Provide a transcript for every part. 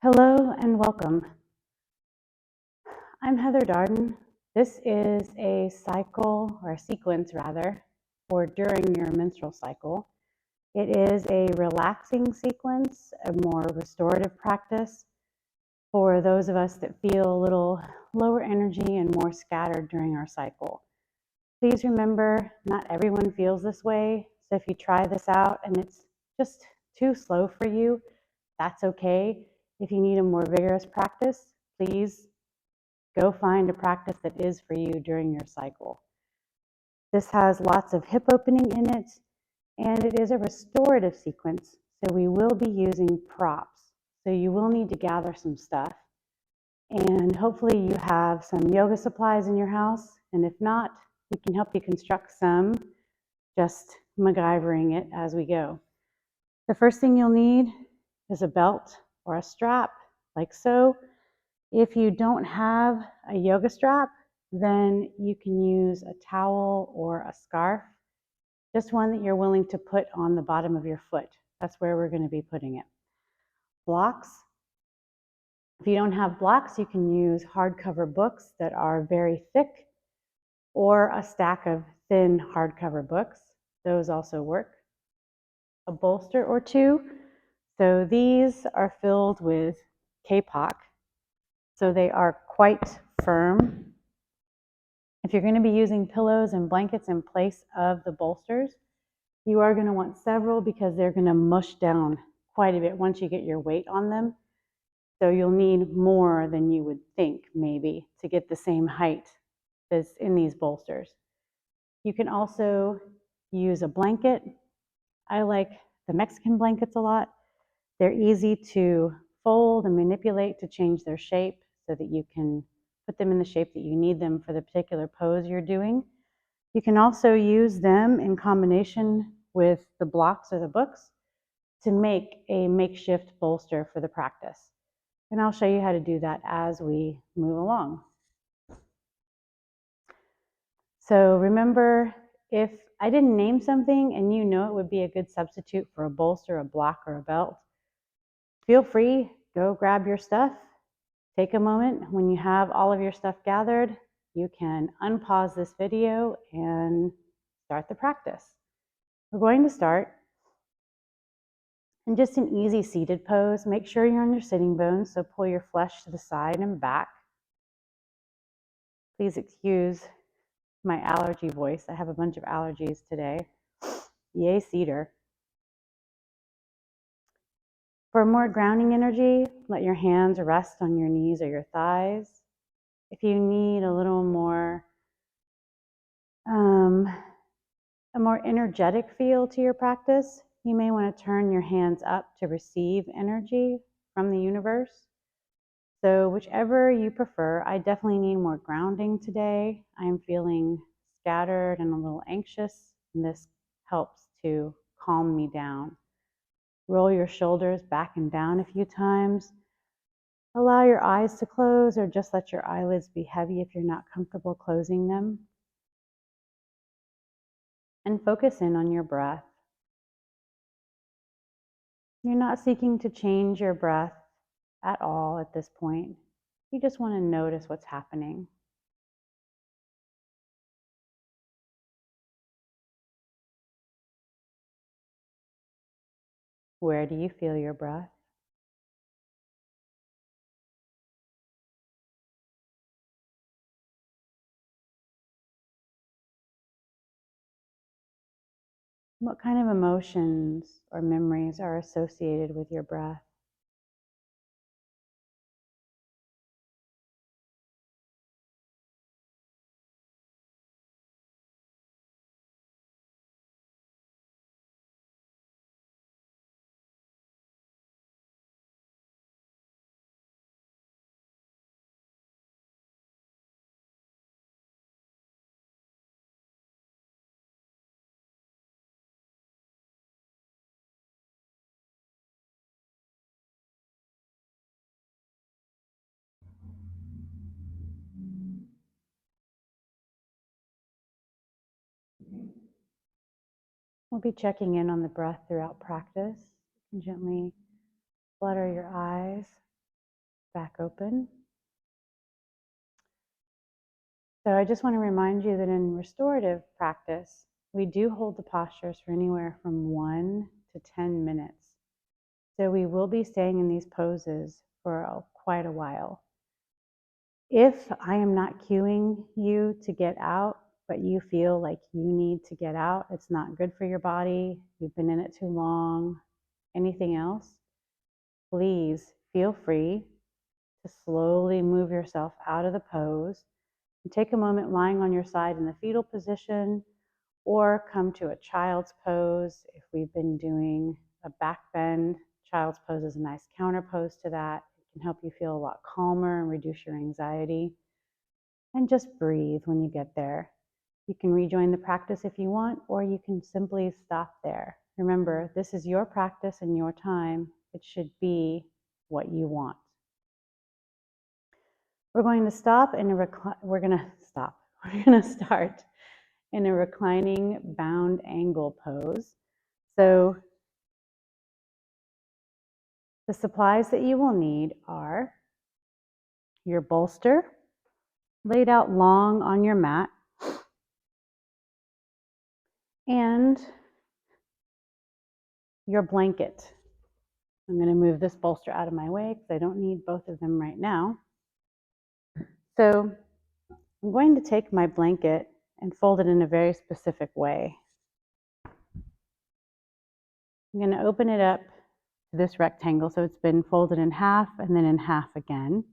Hello and welcome. I'm Heather Darden. This is a cycle, or a sequence rather, for during your menstrual cycle. It is a relaxing sequence, a more restorative practice for those of us that feel a little lower energy and more scattered during our cycle. Please remember, not everyone feels this way, so if you try this out and it's just too slow for you, that's okay. If you need a more vigorous practice, please go find a practice that is for you during your cycle. This has lots of hip opening in it, and it is a restorative sequence, so we will be using props. So you will need to gather some stuff, and hopefully you have some yoga supplies in your house, and if not, we can help you construct some, just MacGyvering it as we go. The first thing you'll need is a belt or a strap, like so. If you don't have a yoga strap, then you can use a towel or a scarf, just one that you're willing to put on the bottom of your foot. That's where we're going to be putting it. Blocks. If you don't have blocks, you can use hardcover books that are very thick, or a stack of thin hardcover books. Those also work. A bolster or two. So these are filled with kapok. So they are quite firm. If you're going to be using pillows and blankets in place of the bolsters, you are going to want several because they're going to mush down quite a bit once you get your weight on them. So you'll need more than you would think, maybe, to get the same height as in these bolsters. You can also use a blanket. I like the Mexican blankets a lot. They're easy to fold and manipulate to change their shape so that you can put them in the shape that you need them for the particular pose you're doing. You can also use them in combination with the blocks or the books to make a makeshift bolster for the practice. And I'll show you how to do that as we move along. So remember, if I didn't name something and you know it would be a good substitute for a bolster, a block, or a belt, feel free, go grab your stuff. Take a moment. When you have all of your stuff gathered, you can unpause this video and start the practice. We're going to start in just an easy seated pose. Make sure you're on your sitting bones, so pull your flesh to the side and back. Please excuse my allergy voice. I have a bunch of allergies today. Yay, cedar. For more grounding energy, let your hands rest on your knees or your thighs. If you need a little more, a more energetic feel to your practice, you may want to turn your hands up to receive energy from the universe. So whichever you prefer. I definitely need more grounding today. I'm feeling scattered and a little anxious, and this helps to calm me down. Roll your shoulders back and down a few times. Allow your eyes to close, or just let your eyelids be heavy if you're not comfortable closing them. And focus in on your breath. You're not seeking to change your breath at all at this point. You just want to notice what's happening. Where do you feel your breath? What kind of emotions or memories are associated with your breath? We'll be checking in on the breath throughout practice. You can gently flutter your eyes. back open. So I just want to remind you that in restorative practice, we do hold the postures for anywhere from 1 to 10 minutes. So we will be staying in these poses for quite a while. If I am not cueing you to get out, but you feel like you need to get out, it's not good for your body, you've been in it too long, anything else, please feel free to slowly move yourself out of the pose and take a moment lying on your side in the fetal position, or come to a child's pose. If we've been doing a back bend, child's pose is a nice counter pose to that. It can help you feel a lot calmer and reduce your anxiety. And just breathe when you get there. You can rejoin the practice if you want, or you can simply stop there. Remember, this is your practice and your time. It should be what you want. We're going to start in a reclining bound angle pose. So the supplies that you will need are your bolster laid out long on your mat, and your blanket. I'm going to move this bolster out of my way because I don't need both of them right now. So I'm going to take my blanket and fold it in a very specific way. I'm going to open it up to this rectangle so it's been folded in half and then in half again.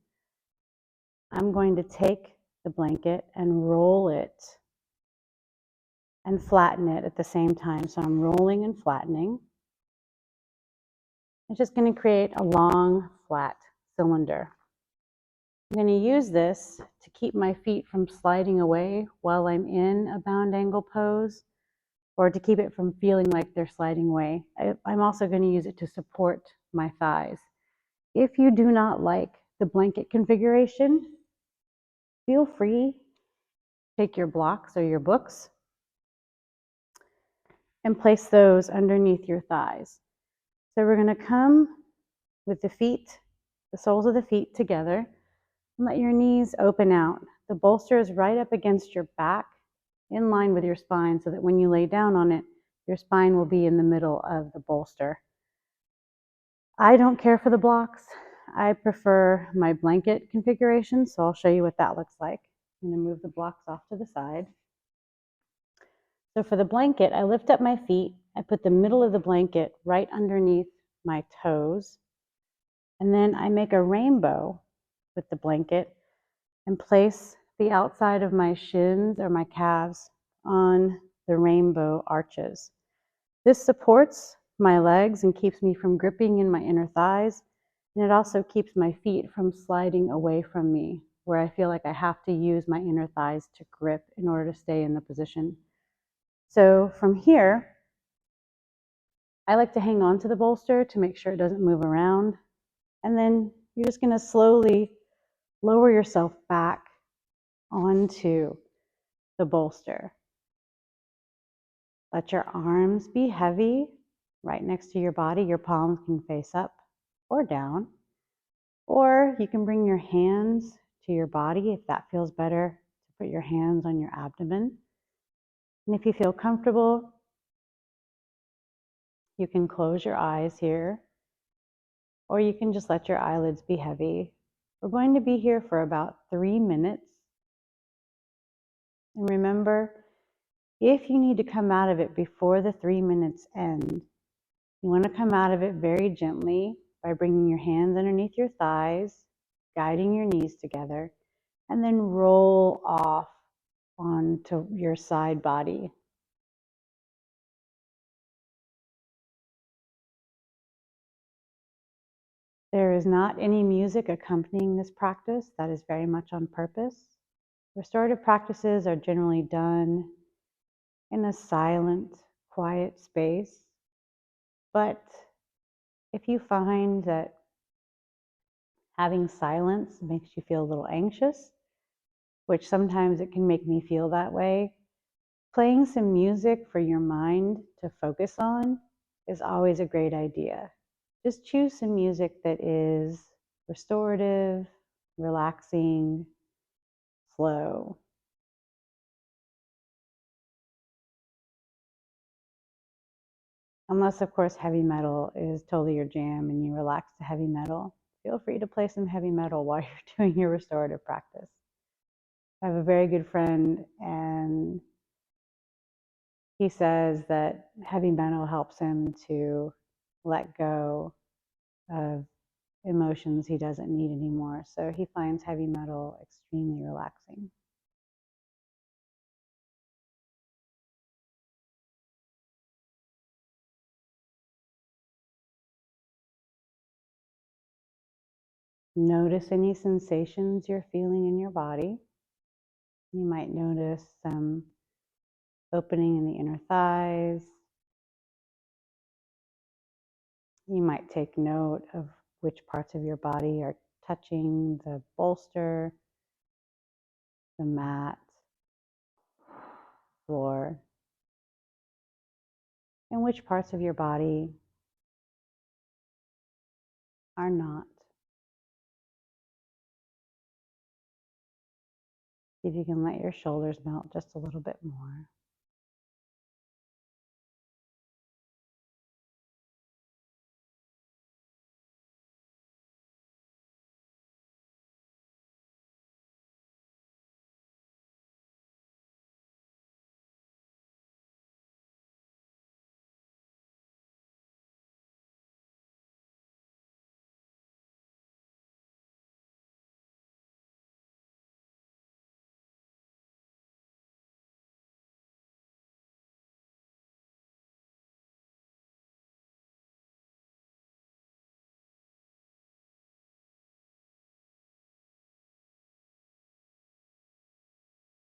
I'm going to take the blanket and roll it and flatten it at the same time. So I'm rolling and flattening. It's just going to create a long, flat cylinder. I'm going to use this to keep my feet from sliding away while I'm in a bound angle pose, or to keep it from feeling like they're sliding away. I'm also going to use it to support my thighs. If you do not like the blanket configuration, feel free to take your blocks or your books and place those underneath your thighs. So we're going to come with the feet, the soles of the feet together, and let your knees open out. The bolster is right up against your back, in line with your spine, so that when you lay down on it, your spine will be in the middle of the bolster. I don't care for the blocks. I prefer my blanket configuration, so I'll show you what that looks like. I'm going to move the blocks off to the side. So for the blanket, I lift up my feet. I put the middle of the blanket right underneath my toes. And then I make a rainbow with the blanket and place the outside of my shins or my calves on the rainbow arches. This supports my legs and keeps me from gripping in my inner thighs. And it also keeps my feet from sliding away from me, where I feel like I have to use my inner thighs to grip in order to stay in the position. So from here, I like to hang on to the bolster to make sure it doesn't move around. And then you're just going to slowly lower yourself back onto the bolster. Let your arms be heavy right next to your body. Your palms can face up or down. Or you can bring your hands to your body if that feels better, to put your hands on your abdomen. And if you feel comfortable, you can close your eyes here, or you can just let your eyelids be heavy. We're going to be here for about 3 minutes. And remember, if you need to come out of it before the 3 minutes end, you want to come out of it very gently by bringing your hands underneath your thighs, guiding your knees together, and then roll off onto your side body. There is not any music accompanying this practice. That is very much on purpose. Restorative practices are generally done in a silent, quiet space. But if you find that having silence makes you feel a little anxious, which sometimes it can make me feel that way, playing some music for your mind to focus on is always a great idea. Just choose some music that is restorative, relaxing, slow. Unless, of course, heavy metal is totally your jam and you relax to heavy metal. Feel free to play some heavy metal while you're doing your restorative practice. I have a very good friend, and he says that heavy metal helps him to let go of emotions he doesn't need anymore. So he finds heavy metal extremely relaxing. Notice any sensations you're feeling in your body. You might notice some opening in the inner thighs. You might take note of which parts of your body are touching the bolster, the mat, floor, and which parts of your body are not. See if you can let your shoulders melt just a little bit more.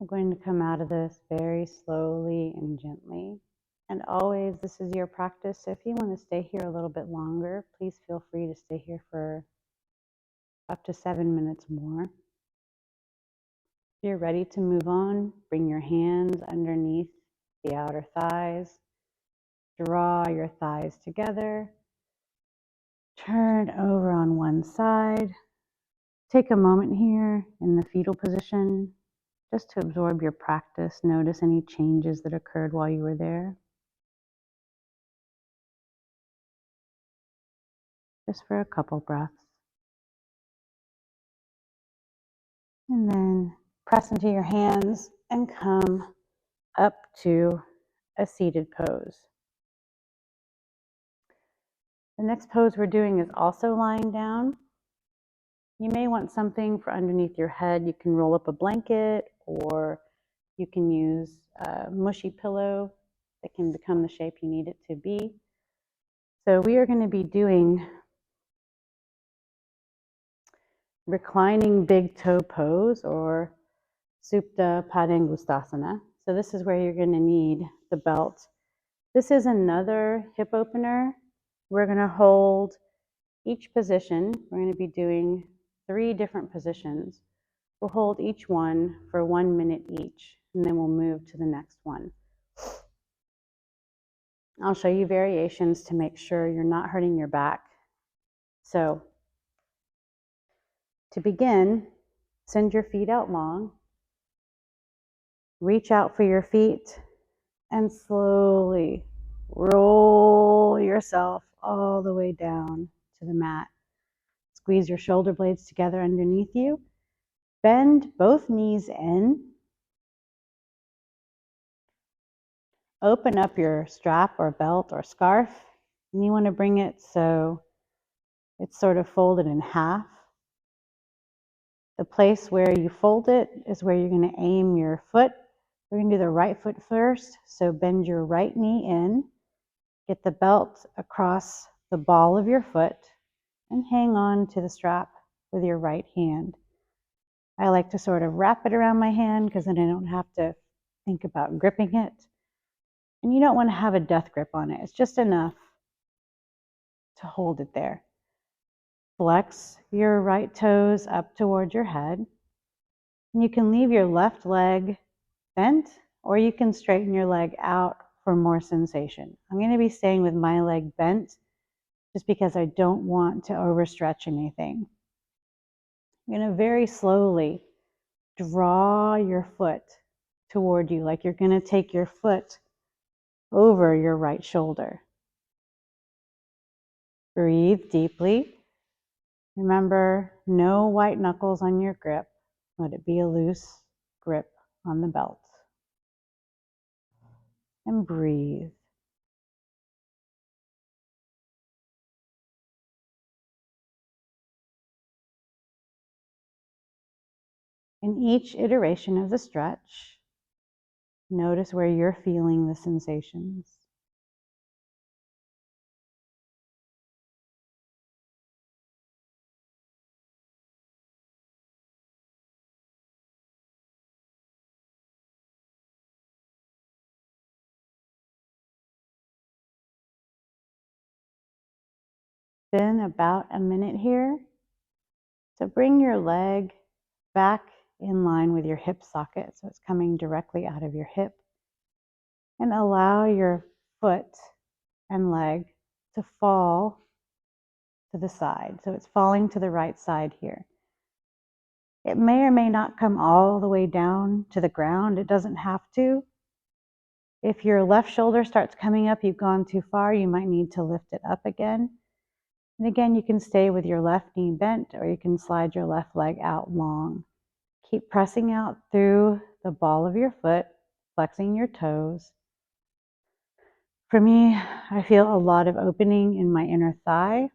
I'm going to come out of this very slowly and gently. And always, this is your practice. So if you want to stay here a little bit longer, please feel free to stay here for up to 7 minutes more. If you're ready to move on, bring your hands underneath the outer thighs. Draw your thighs together. Turn over on one side. Take a moment here in the fetal position just to absorb your practice. Notice any changes that occurred while you were there. Just for a couple breaths. And then press into your hands and come up to a seated pose. The next pose we're doing is also lying down. You may want something for underneath your head. You can roll up a blanket, or you can use a mushy pillow that can become the shape you need it to be. So we are going to be doing reclining big toe pose, or Supta Padangusthasana. So this is where you're going to need the belt. This is another hip opener. We're going to hold each position. We're going to be doing 3 different positions. We'll hold each one for 1 minute each, and then we'll move to the next one. I'll show you variations to make sure you're not hurting your back. So to begin, send your feet out long. Reach out for your feet and slowly roll yourself all the way down to the mat. Squeeze your shoulder blades together underneath you. Bend both knees in. Open up your strap or belt or scarf, and you want to bring it so it's sort of folded in half. The place where you fold it is where you're going to aim your foot. We're going to do the right foot first, so bend your right knee in, get the belt across the ball of your foot, and hang on to the strap with your right hand. I like to sort of wrap it around my hand because then I don't have to think about gripping it. And you don't want to have a death grip on it. It's just enough to hold it there. Flex your right toes up toward your head. And you can leave your left leg bent, or you can straighten your leg out for more sensation. I'm going to be staying with my leg bent just because I don't want to overstretch anything. You're going to very slowly draw your foot toward you, like you're going to take your foot over your right shoulder. Breathe deeply. Remember, no white knuckles on your grip. Let it be a loose grip on the belt. And breathe. In each iteration of the stretch, notice where you're feeling the sensations. Been about a minute here. So bring your leg back in line with your hip socket, so it's coming directly out of your hip. And allow your foot and leg to fall to the side. So it's falling to the right side here. It may or may not come all the way down to the ground. It doesn't have to. If your left shoulder starts coming up, you've gone too far, you might need to lift it up again. And again, you can stay with your left knee bent, or you can slide your left leg out long. Keep pressing out through the ball of your foot, flexing your toes. For me, I feel a lot of opening in my inner thigh.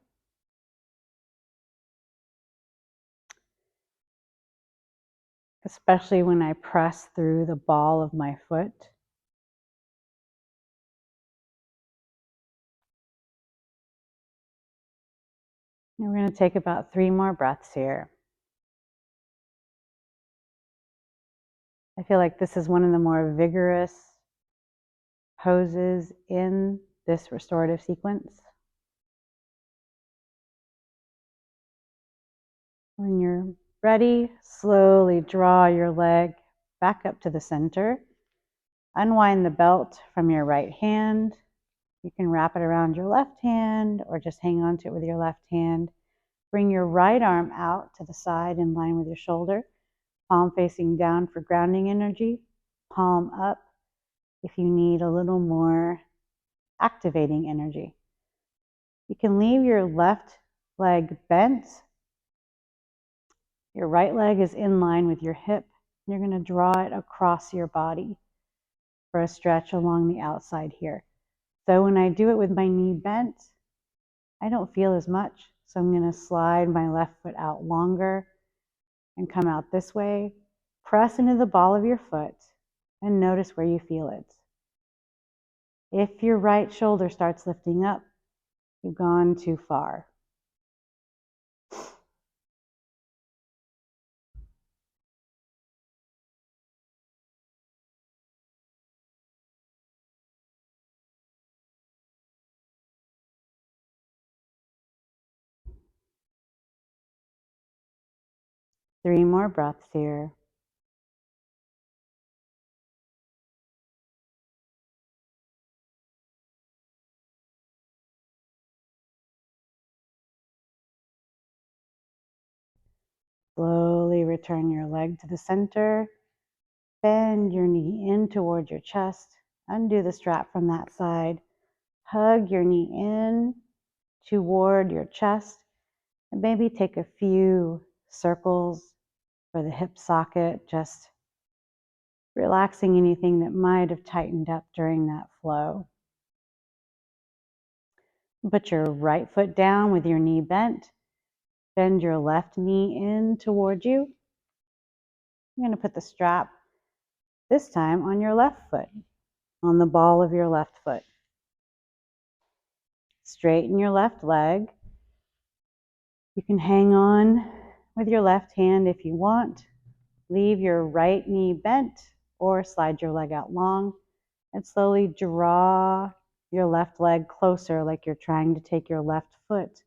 Especially when I press through the ball of my foot. And we're going to take about 3 more breaths here. I feel like this is one of the more vigorous poses in this restorative sequence. When you're ready, slowly draw your leg back up to the center. Unwind the belt from your right hand. You can wrap it around your left hand or just hang on to it with your left hand. Bring your right arm out to the side in line with your shoulder. Palm facing down for grounding energy. Palm up if you need a little more activating energy. You can leave your left leg bent. Your right leg is in line with your hip. You're going to draw it across your body for a stretch along the outside here. So when I do it with my knee bent, I don't feel as much. So I'm going to slide my left foot out longer and come out this way. Press into the ball of your foot and notice where you feel it. If your right shoulder starts lifting up, you've gone too far. Three more breaths here. Slowly return your leg to the center. Bend your knee in toward your chest. Undo the strap from that side. Hug your knee in toward your chest. And maybe take a few circles for the hip socket, just relaxing anything that might have tightened up during that flow. Put your right foot down with your knee bent. Bend your left knee in toward you. You're going to put the strap this time on your left foot, on the ball of your left foot. Straighten your left leg. You can hang on with your left hand if you want. Leave your right knee bent or slide your leg out long and slowly draw your left leg closer, like you're trying to take your left foot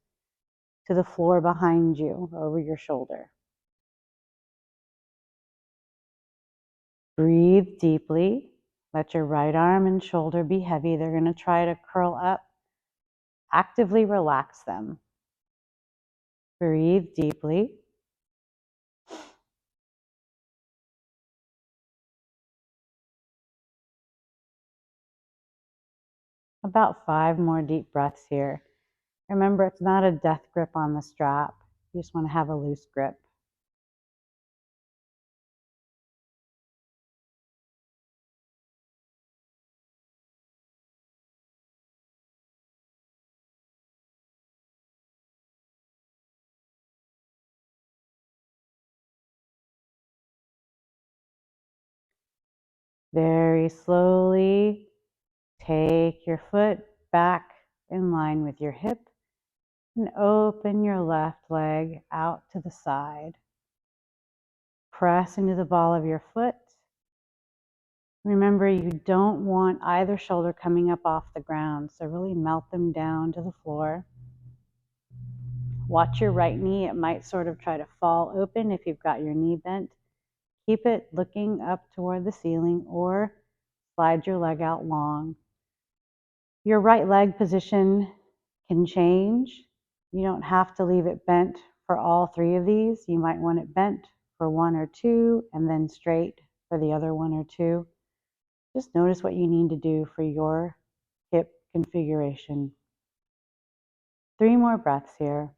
to the floor behind you, over your shoulder. Breathe deeply. Let your right arm and shoulder be heavy. They're going to try to curl up. Actively relax them. Breathe deeply. About 5 more deep breaths here. Remember, it's not a death grip on the strap. You just want to have a loose grip. Very slowly take your foot back in line with your hip and open your left leg out to the side. Press into the ball of your foot. Remember, you don't want either shoulder coming up off the ground, so really melt them down to the floor. Watch your right knee. It might sort of try to fall open if you've got your knee bent. Keep it looking up toward the ceiling or slide your leg out long. Your right leg position can change. You don't have to leave it bent for all 3 of these. You might want it bent for 1 or 2 and then straight for the other 1 or 2. Just notice what you need to do for your hip configuration. 3 more breaths here.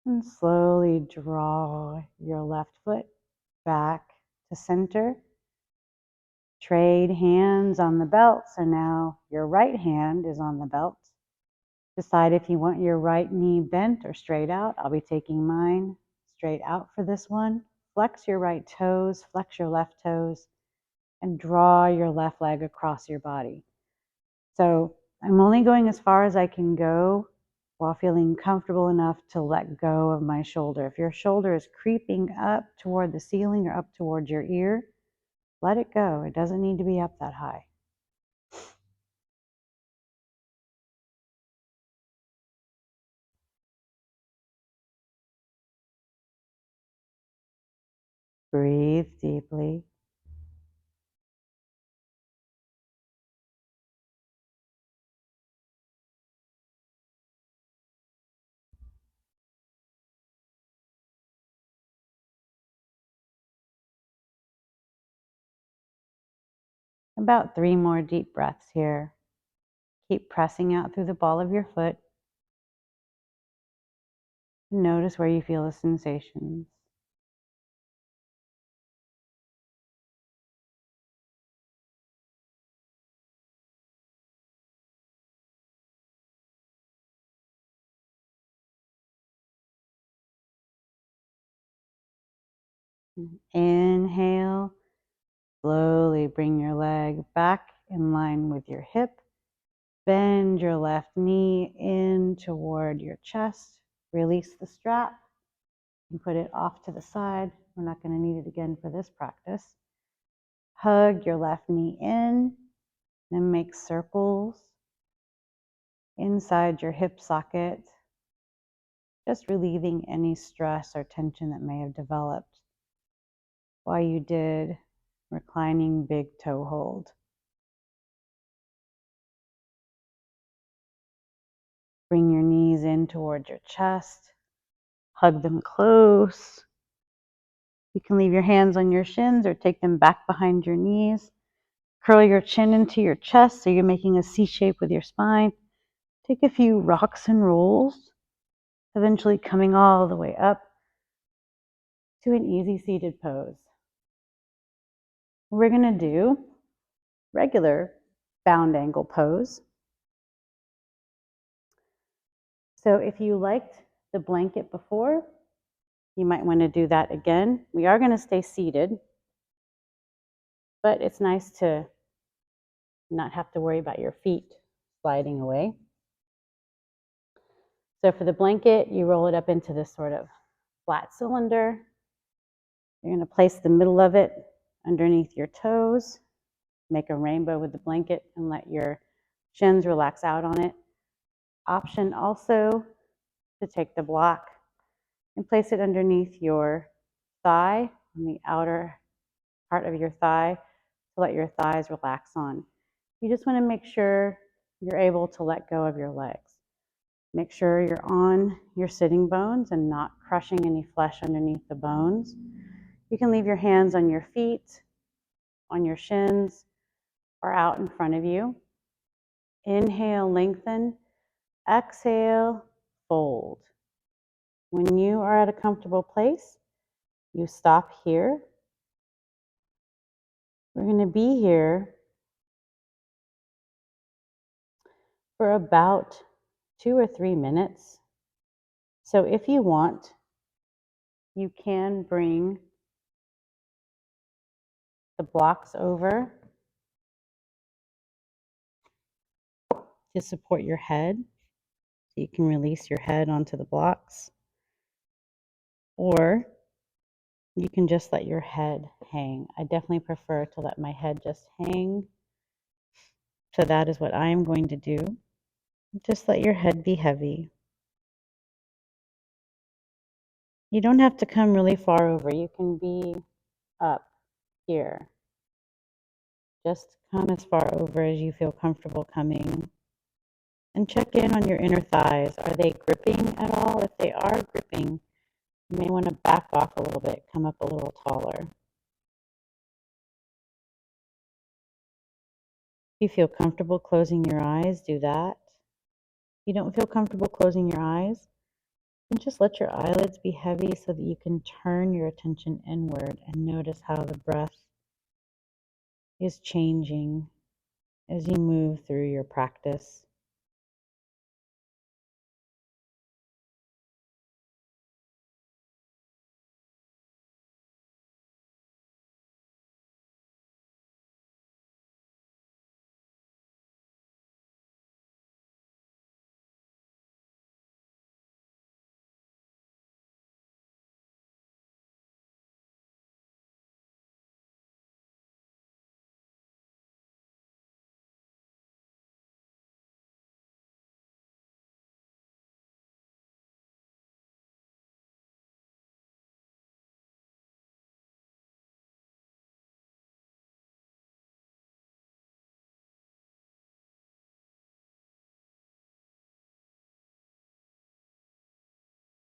And slowly draw your left foot back to center. Trade hands on the belt. So now your right hand is on the belt. Decide if you want your right knee bent or straight out. I'll be taking mine straight out for this one. Flex your right toes, flex your left toes, and draw your left leg across your body. So I'm only going as far as I can go while feeling comfortable enough to let go of my shoulder. If your shoulder is creeping up toward the ceiling or up toward your ear, let it go. It doesn't need to be up that high. Breathe deeply. About 3 more deep breaths here. Keep pressing out through the ball of your foot. Notice where you feel the sensations. Inhale. Slowly bring your leg back in line with your hip. Bend your left knee in toward your chest. Release the strap and put it off to the side. We're not going to need it again for this practice. Hug your left knee in, then make circles inside your hip socket, just relieving any stress or tension that may have developed while you did reclining big toe hold. Bring your knees in towards your chest. Hug them close. You can leave your hands on your shins or take them back behind your knees. Curl your chin into your chest so you're making a C shape with your spine. Take a few rocks and rolls, eventually coming all the way up to an easy seated pose. We're going to do regular bound angle pose. So if you liked the blanket before, you might want to do that again. We are going to stay seated, but it's nice to not have to worry about your feet sliding away. So for the blanket, you roll it up into this sort of flat cylinder. You're going to place the middle of it underneath your toes, make a rainbow with the blanket, and let your shins relax out on it. Option also to take the block and place it underneath your thigh, on the outer part of your thigh, to let your thighs relax on. You just want to make sure you're able to let go of your legs. Make sure you're on your sitting bones and not crushing any flesh underneath the bones. You can leave your hands on your feet, on your shins, or out in front of you. Inhale, lengthen. Exhale, fold. When you are at a comfortable place, you stop here. We're going to be here for about 2 or 3 minutes. So if you want, you can bring the blocks over to support your head. So you can release your head onto the blocks. Or you can just let your head hang. I definitely prefer to let my head just hang. So that is what I am going to do. Just let your head be heavy. You don't have to come really far over. You can be up here. Just come as far over as you feel comfortable coming. And check in on your inner thighs. Are they gripping at all? If they are gripping, you may want to back off a little bit, come up a little taller. If you feel comfortable closing your eyes, do that. If you don't feel comfortable closing your eyes, then just let your eyelids be heavy so that you can turn your attention inward and notice how the breath is changing as you move through your practice.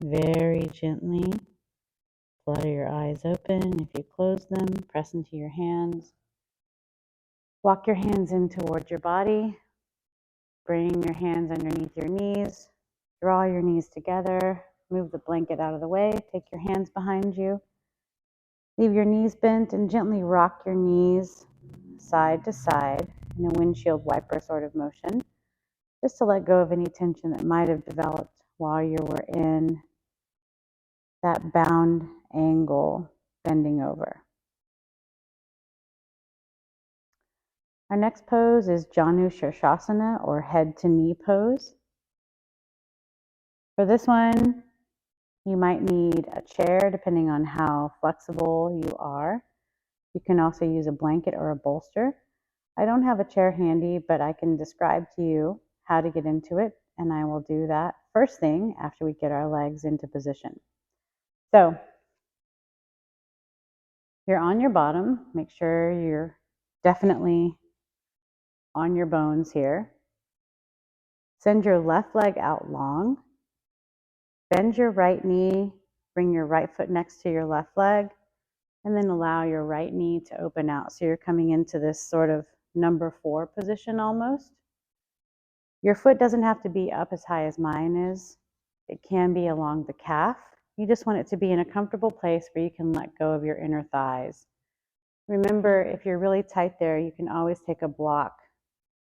Very gently flutter your eyes open. If you close them, press into your hands. Walk your hands in towards your body. Bring your hands underneath your knees. Draw your knees together. Move the blanket out of the way. Take your hands behind you. Leave your knees bent and gently rock your knees side to side in a windshield wiper sort of motion, just to let go of any tension that might have developed while you were in that bound angle, bending over. Our next pose is Janu Shirshasana, or head to knee pose. For this one, you might need a chair depending on how flexible you are. You can also use a blanket or a bolster. I don't have a chair handy, but I can describe to you how to get into it, and I will do that first thing after we get our legs into position. So you're on your bottom. Make sure you're definitely on your bones here. Send your left leg out long. Bend your right knee. Bring your right foot next to your left leg, and then allow your right knee to open out. So you're coming into this sort of number 4 position almost. Your foot doesn't have to be up as high as mine is. It can be along the calf. You just want it to be in a comfortable place where you can let go of your inner thighs. Remember, if you're really tight there, you can always take a block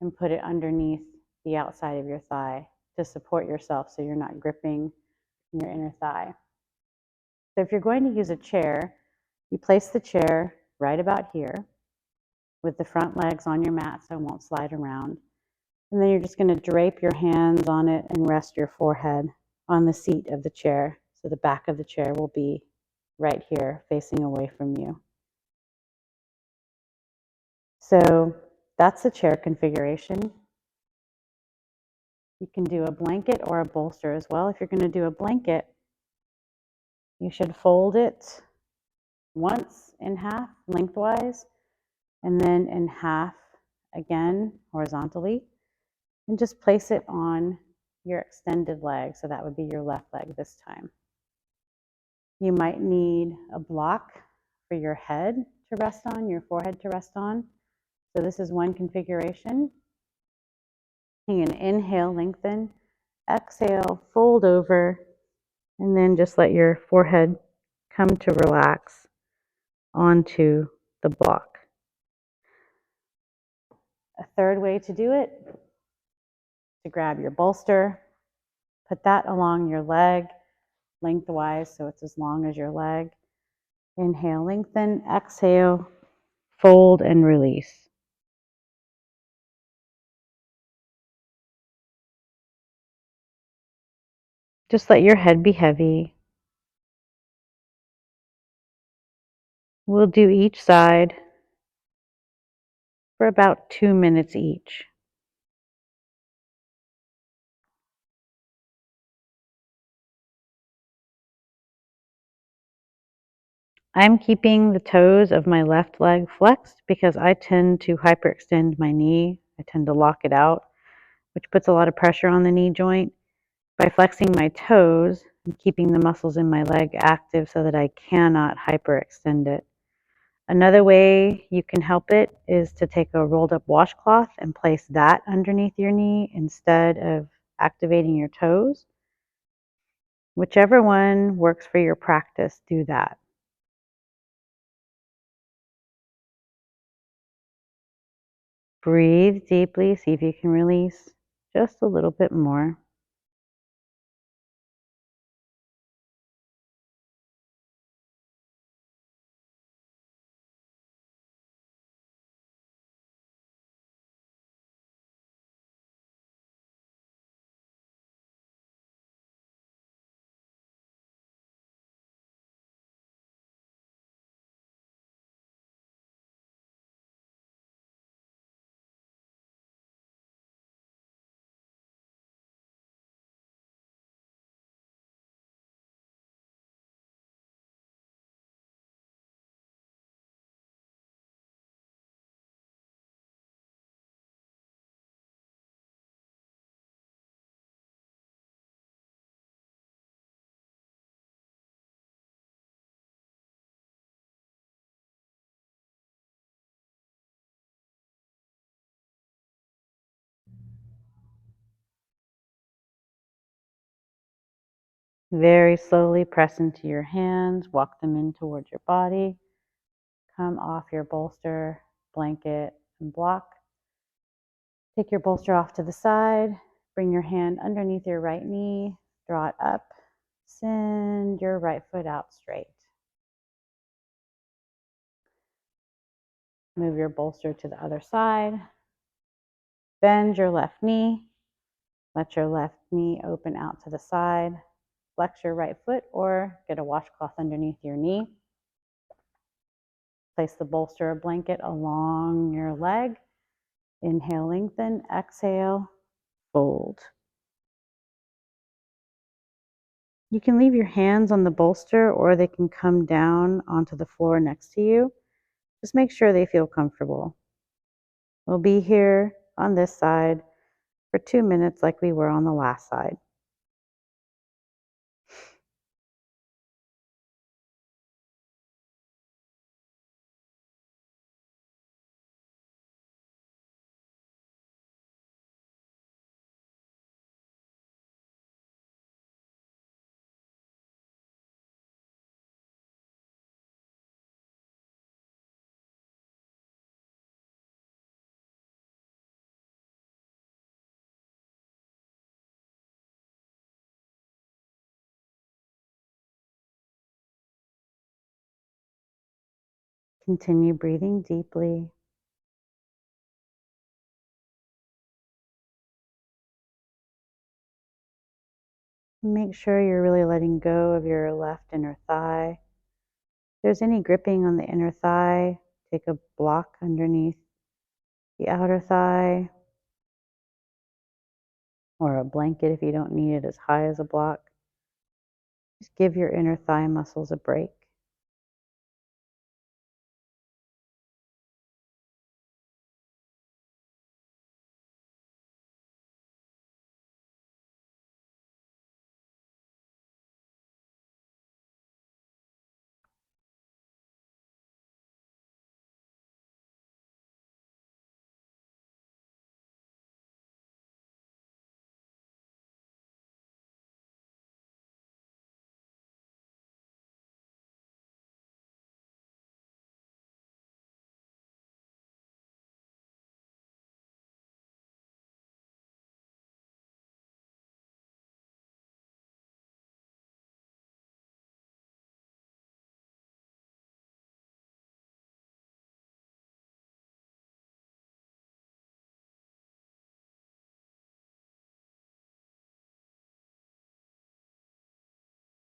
and put it underneath the outside of your thigh to support yourself so you're not gripping your inner thigh. So if you're going to use a chair, you place the chair right about here with the front legs on your mat so it won't slide around. And then you're just going to drape your hands on it and rest your forehead on the seat of the chair. So the back of the chair will be right here facing away from you. So that's the chair configuration. You can do a blanket or a bolster as well. If you're going to do a blanket, you should fold it once in half lengthwise, and then in half again horizontally, and just place it on your extended leg. So that would be your left leg this time. You might need a block for your head to rest on, your forehead to rest on. So this is one configuration. You can inhale, lengthen, exhale, fold over, and then just let your forehead come to relax onto the block. A third way to do it, to grab your bolster, put that along your leg lengthwise so it's as long as your leg. Inhale, lengthen, exhale, fold and release. Just let your head be heavy. We'll do each side for about 2 minutes each. I'm keeping the toes of my left leg flexed because I tend to hyperextend my knee. I tend to lock it out, which puts a lot of pressure on the knee joint. By flexing my toes, I'm keeping the muscles in my leg active so that I cannot hyperextend it. Another way you can help it is to take a rolled up washcloth and place that underneath your knee instead of activating your toes. Whichever one works for your practice, do that. Breathe deeply, see if you can release just a little bit more. Very slowly press into your hands, walk them in towards your body. Come off your bolster, blanket, and block. Take your bolster off to the side. Bring your hand underneath your right knee. Draw it up. Send your right foot out straight. Move your bolster to the other side. Bend your left knee. Let your left knee open out to the side. Flex your right foot or get a washcloth underneath your knee. Place the bolster or blanket along your leg. Inhale, lengthen. Exhale, fold. You can leave your hands on the bolster or they can come down onto the floor next to you. Just make sure they feel comfortable. We'll be here on this side for 2 minutes like we were on the last side. Continue breathing deeply. Make sure you're really letting go of your left inner thigh. If there's any gripping on the inner thigh, take a block underneath the outer thigh or a blanket if you don't need it as high as a block. Just give your inner thigh muscles a break.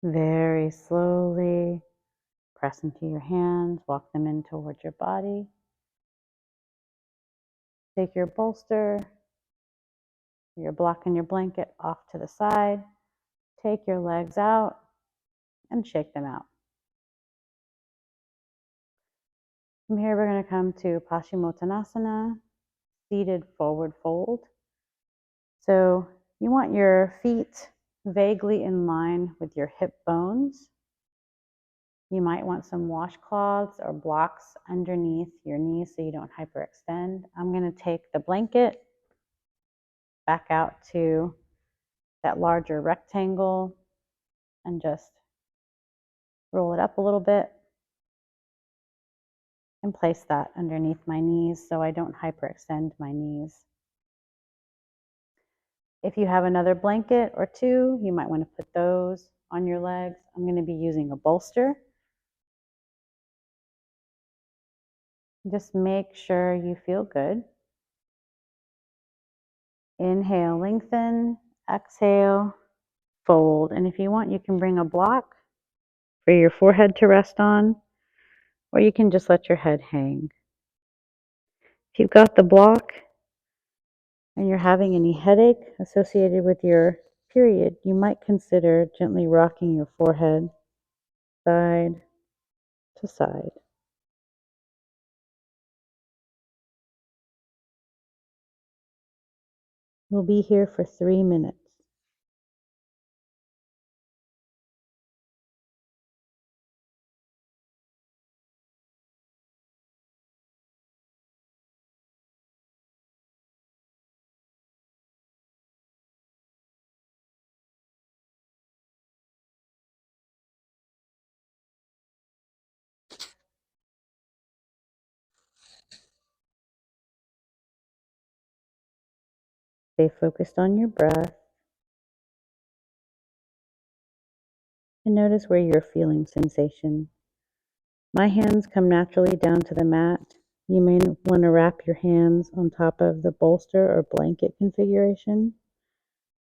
Very slowly press into your hands, walk them in towards your body. Take your bolster, your block and your blanket off to the side. Take your legs out and shake them out. From here, we're going to come to Paschimottanasana, seated forward fold. So you want your feet vaguely in line with your hip bones. You might want some washcloths or blocks underneath your knees so you don't hyperextend. I'm going to take the blanket back out to that larger rectangle and just roll it up a little bit and place that underneath my knees so I don't hyperextend my knees. If you have another blanket or two, you might want to put those on your legs. I'm going to be using a bolster. Just make sure you feel good. Inhale, lengthen. Exhale, fold. And if you want, you can bring a block for your forehead to rest on, or you can just let your head hang. If you've got the block and you're having any headache associated with your period, you might consider gently rocking your forehead side to side. We'll be here for 3 minutes. Stay focused on your breath and notice where you're feeling sensation. My hands come naturally down to the mat. You may want to wrap your hands on top of the bolster or blanket configuration.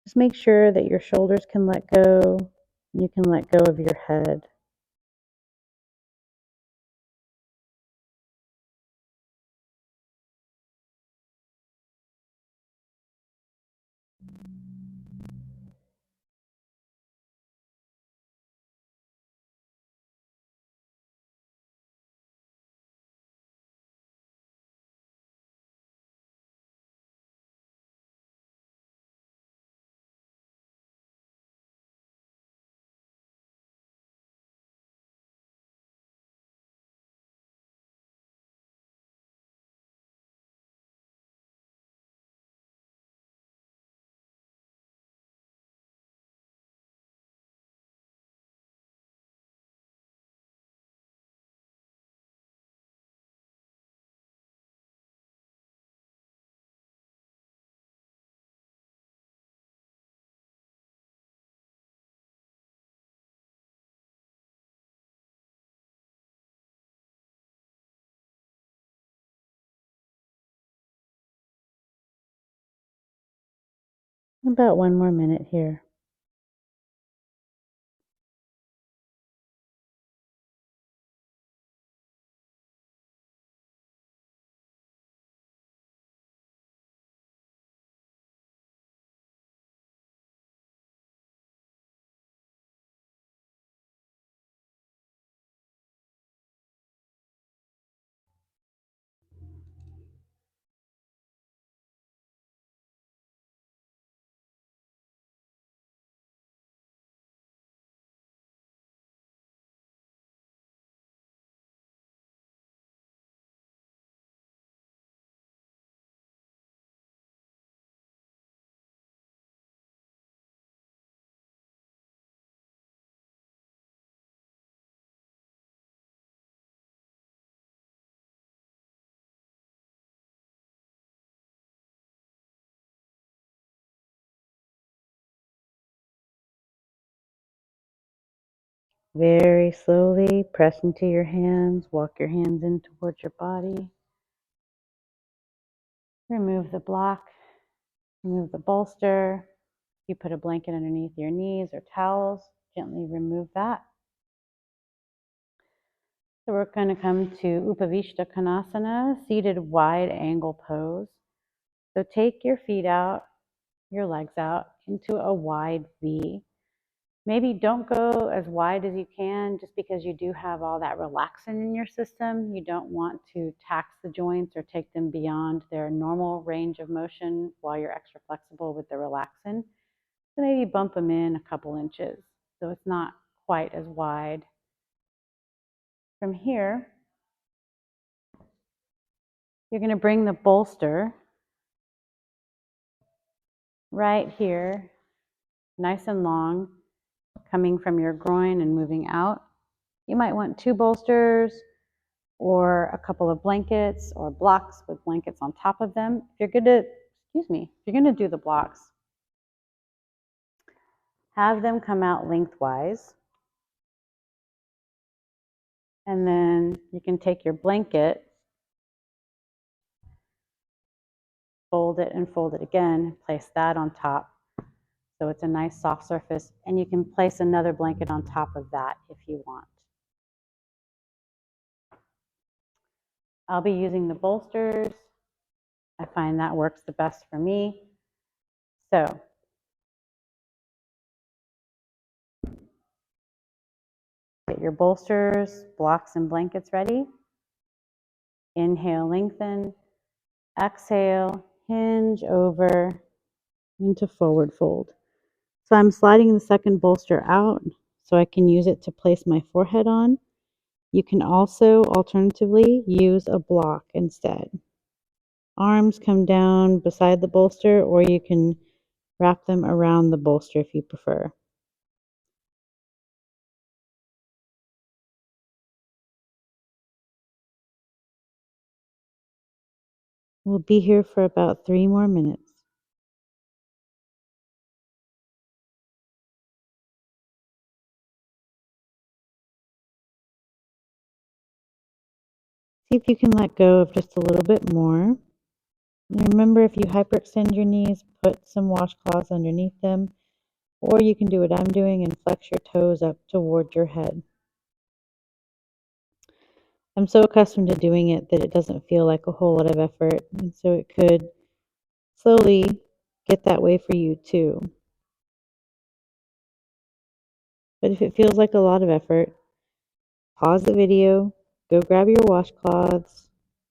Just make sure that your shoulders can let go. You can let go of your head. About 1 more minute here. Very slowly press into your hands, walk your hands in towards your body. Remove the block, remove the bolster. You put a blanket underneath your knees or towels. gently remove that. So we're going to come to Upavishta Konasana, seated wide angle pose. So take your feet out, your legs out into a wide V. Maybe don't go as wide as you can just because you do have all that relaxin in your system. You don't want to tax the joints or take them beyond their normal range of motion while you're extra flexible with the relaxin. So maybe bump them in a couple inches so it's not quite as wide. From here, you're going to bring the bolster right here, nice and long, coming from your groin and moving out. You might want 2 bolsters or a couple of blankets or blocks with blankets on top of them. If you're going to do the blocks, have them come out lengthwise. And then you can take your blanket, fold it and fold it again, place that on top. So it's a nice soft surface, and you can place another blanket on top of that if you want. I'll be using the bolsters. I find that works the best for me. So get your bolsters, blocks, and blankets ready. Inhale, lengthen. Exhale, hinge over into forward fold. So I'm sliding the second bolster out so I can use it to place my forehead on. You can also alternatively use a block instead. Arms come down beside the bolster, or you can wrap them around the bolster if you prefer. We'll be here for about 3 more minutes. See if you can let go of just a little bit more. And remember, if you hyperextend your knees, put some washcloths underneath them, or you can do what I'm doing and flex your toes up toward your head. I'm so accustomed to doing it that it doesn't feel like a whole lot of effort, and so it could slowly get that way for you too. But if it feels like a lot of effort, pause the video, go grab your washcloths,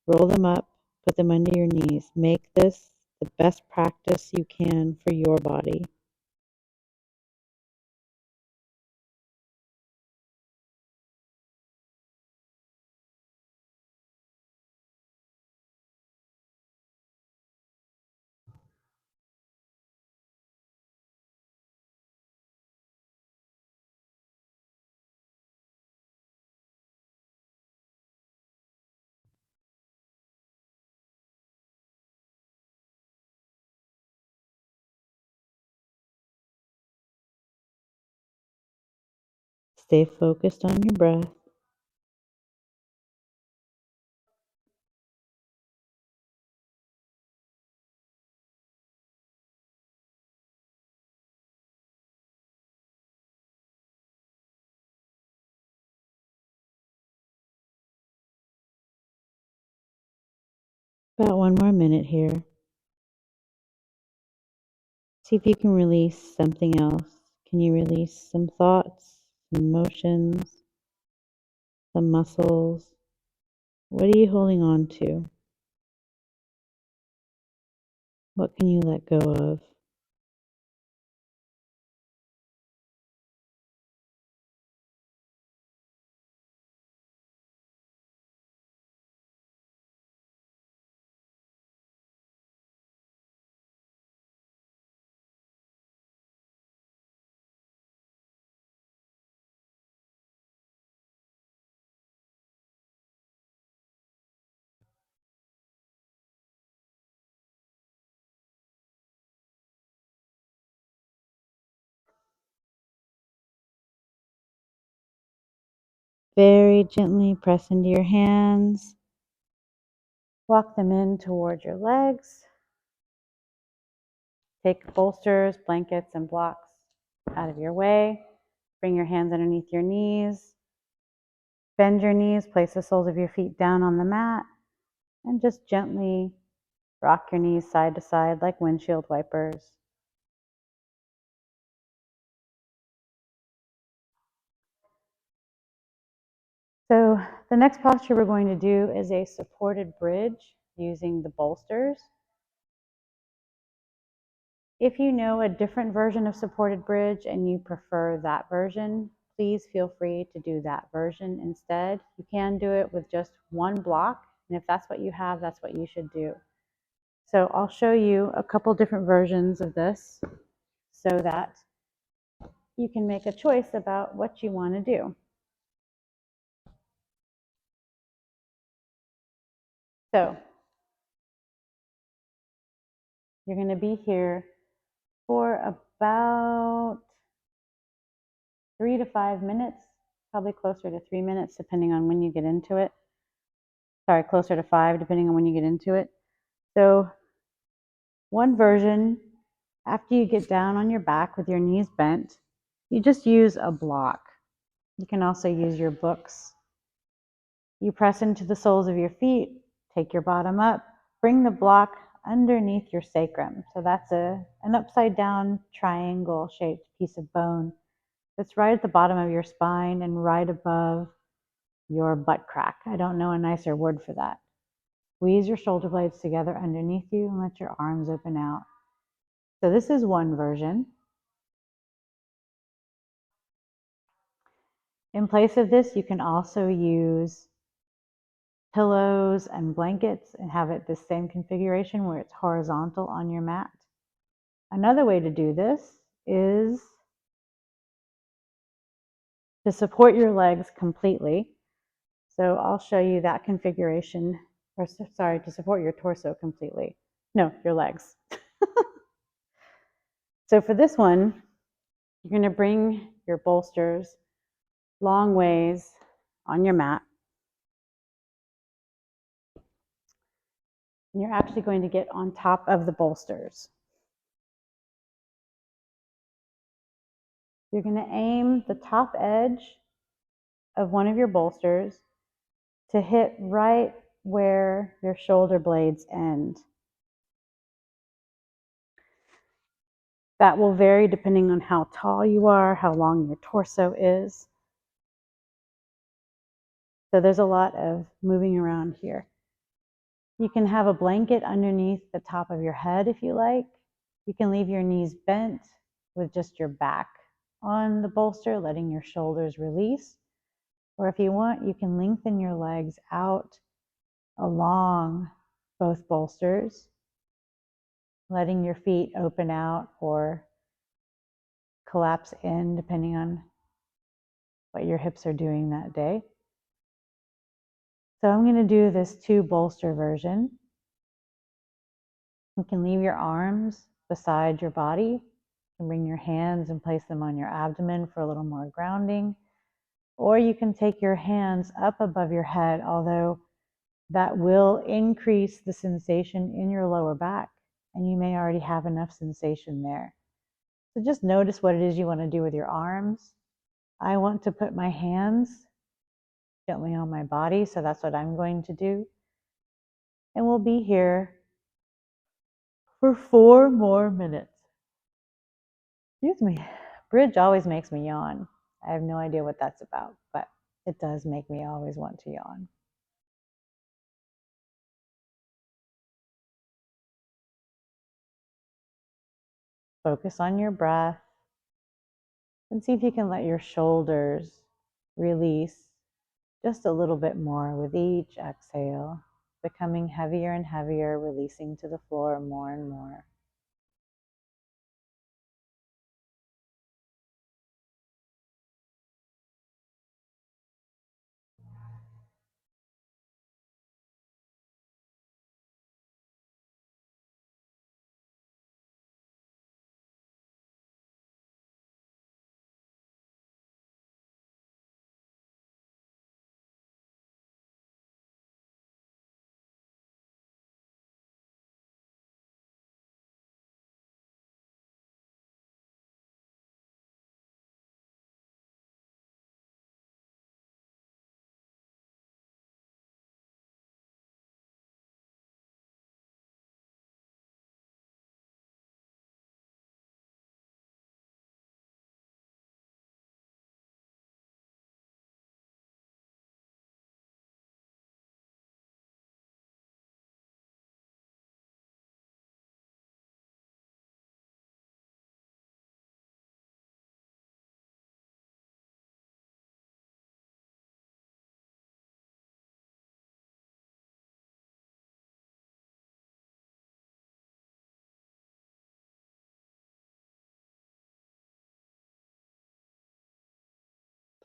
roll them up, put them under your knees. Make this the best practice you can for your body. Stay focused on your breath. About 1 more minute here. See if you can release something else. Can you release some thoughts, some emotions, some muscles? What are you holding on to? What can you let go of? Very gently press into your hands. Walk them in toward your legs. Take bolsters, blankets, and blocks out of your way. Bring your hands underneath your knees. Bend your knees, place the soles of your feet down on the mat, and just gently rock your knees side to side like windshield wipers. So the next posture we're going to do is a supported bridge using the bolsters. If you know a different version of supported bridge and you prefer that version, please feel free to do that version instead. You can do it with just one block, and if that's what you have, that's what you should do. So I'll show you a couple different versions of this so that you can make a choice about what you want to do. So you're going to be here for about 3 to 5 minutes, probably closer to 3 minutes depending on when you get into it. Sorry, closer to 5 depending on when you get into it. So one version, after you get down on your back with your knees bent, you just use a block. You can also use your books. You press into the soles of your feet, take your bottom up, bring the block underneath your sacrum. So that's an upside down triangle shaped piece of bone that's right at the bottom of your spine and right above your butt crack. I don't know a nicer word for that. Squeeze your shoulder blades together underneath you and let your arms open out. So this is one version. In place of this, you can also use pillows and blankets and have it the same configuration where it's horizontal on your mat. Another way to do this is to support your legs completely. So I'll show you that configuration, or sorry, to support your torso completely. No, your legs. So for this one, you're going to bring your bolsters long ways on your mat. And you're actually going to get on top of the bolsters. You're going to aim the top edge of one of your bolsters to hit right where your shoulder blades end. That will vary depending on how tall you are, how long your torso is. So there's a lot of moving around here. You can have a blanket underneath the top of your head if you like. You can leave your knees bent with just your back on the bolster, letting your shoulders release. Or if you want, you can lengthen your legs out along both bolsters, letting your feet open out or collapse in depending on what your hips are doing that day. So I'm going to do this 2 bolster version. You can leave your arms beside your body. You can bring your hands and place them on your abdomen for a little more grounding. Or you can take your hands up above your head, although that will increase the sensation in your lower back, and you may already have enough sensation there. So just notice what it is you want to do with your arms. I want to put my hands gently on my body, so that's what I'm going to do. And we'll be here for 4 more minutes. Excuse me. Bridge always makes me yawn. I have no idea what that's about, but it does make me always want to yawn. Focus on your breath and see if you can let your shoulders release just a little bit more with each exhale, becoming heavier and heavier, releasing to the floor more and more.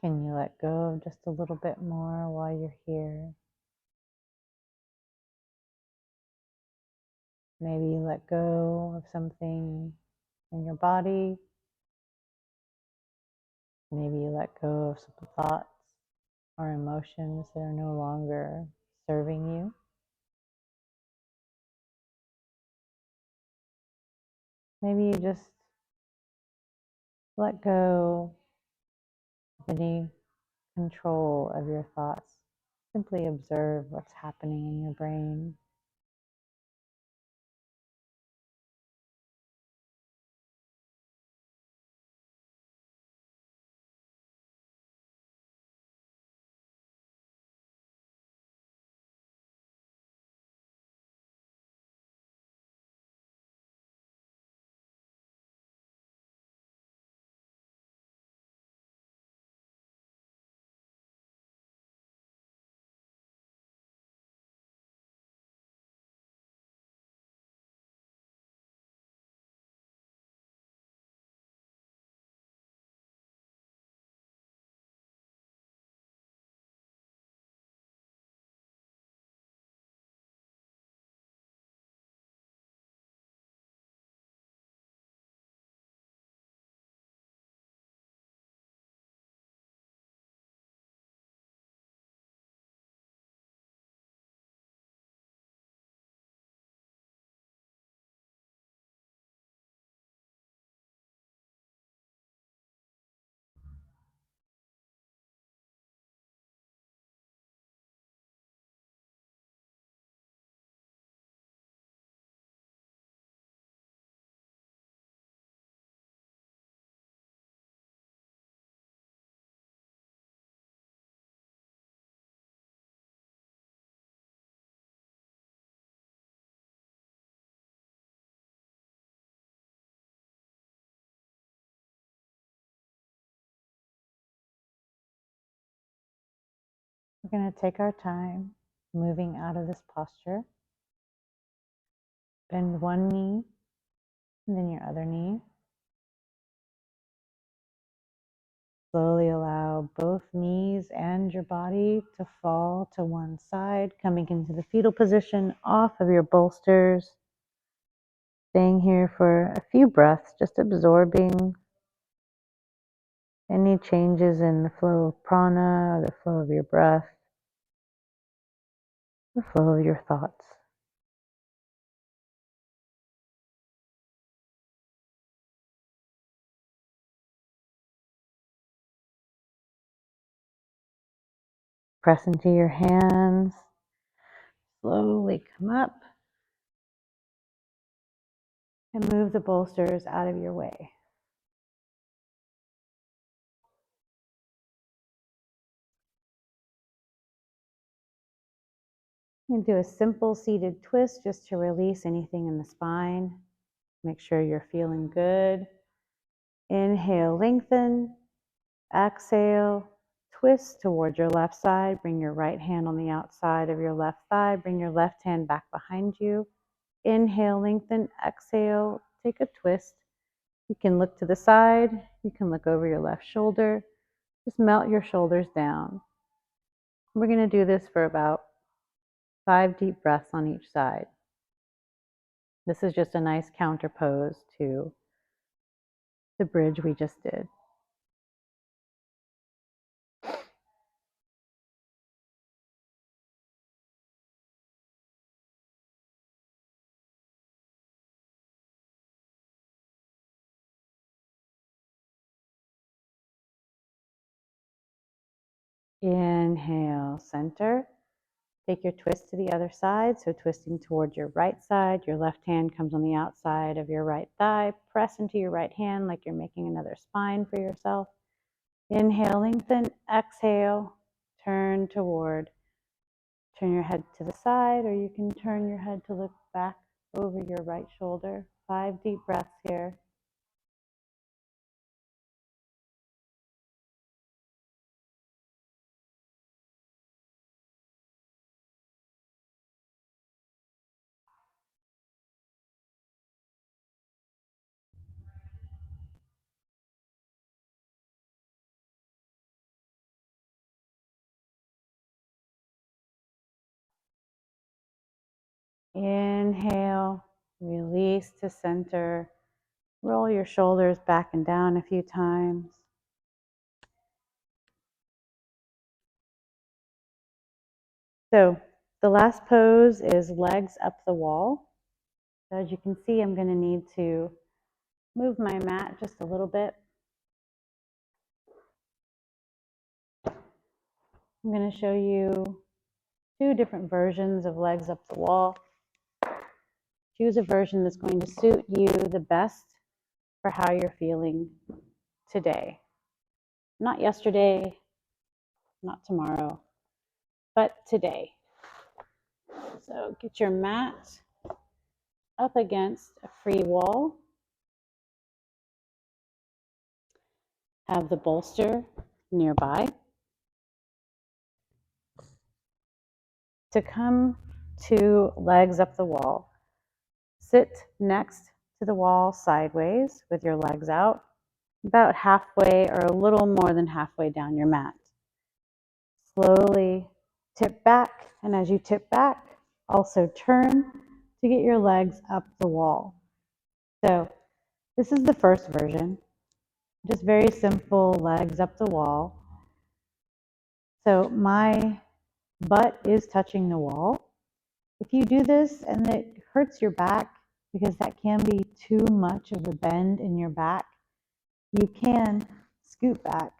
Can you let go of just a little bit more while you're here? Maybe you let go of something in your body. Maybe you let go of some thoughts or emotions that are no longer serving you. Maybe you just let go of any control of your thoughts. Simply observe what's happening in your brain. We're going to take our time moving out of this posture. Bend one knee and then your other knee. Slowly allow both knees and your body to fall to one side, coming into the fetal position off of your bolsters. Staying here for a few breaths, just absorbing any changes in the flow of prana or the flow of your breath, the flow of your thoughts. Press into your hands. Slowly come up and move the bolsters out of your way. And do a simple seated twist just to release anything in the spine. Make sure you're feeling good. Inhale, lengthen. Exhale, twist toward your left side. Bring your right hand on the outside of your left thigh. Bring your left hand back behind you. Inhale, lengthen. Exhale, take a twist. You can look to the side. You can look over your left shoulder. Just melt your shoulders down. We're going to do this for about 5 deep breaths on each side. This is just a nice counter pose to the bridge we just did. Inhale, center. Take your twist to the other side. So twisting towards your right side, your left hand comes on the outside of your right thigh. Press into your right hand like you're making another spine for yourself. Inhale, lengthen. Exhale, turn toward. Turn your head to the side, or you can turn your head to look back over your right shoulder. 5 deep breaths here. Inhale, release to center. Roll your shoulders back and down a few times. So the last pose is legs up the wall. So as you can see, I'm going to need to move my mat just a little bit. I'm going to show you 2 different versions of legs up the wall. Choose a version that's going to suit you the best for how you're feeling today. Not yesterday, not tomorrow, but today. So get your mat up against a free wall. Have the bolster nearby. To come to legs up the wall, sit next to the wall sideways with your legs out, about halfway or a little more than halfway down your mat. Slowly tip back, and as you tip back, also turn to get your legs up the wall. So this is the first version, just very simple legs up the wall. So my butt is touching the wall. If you do this and it hurts your back, because that can be too much of a bend in your back, you can scoot back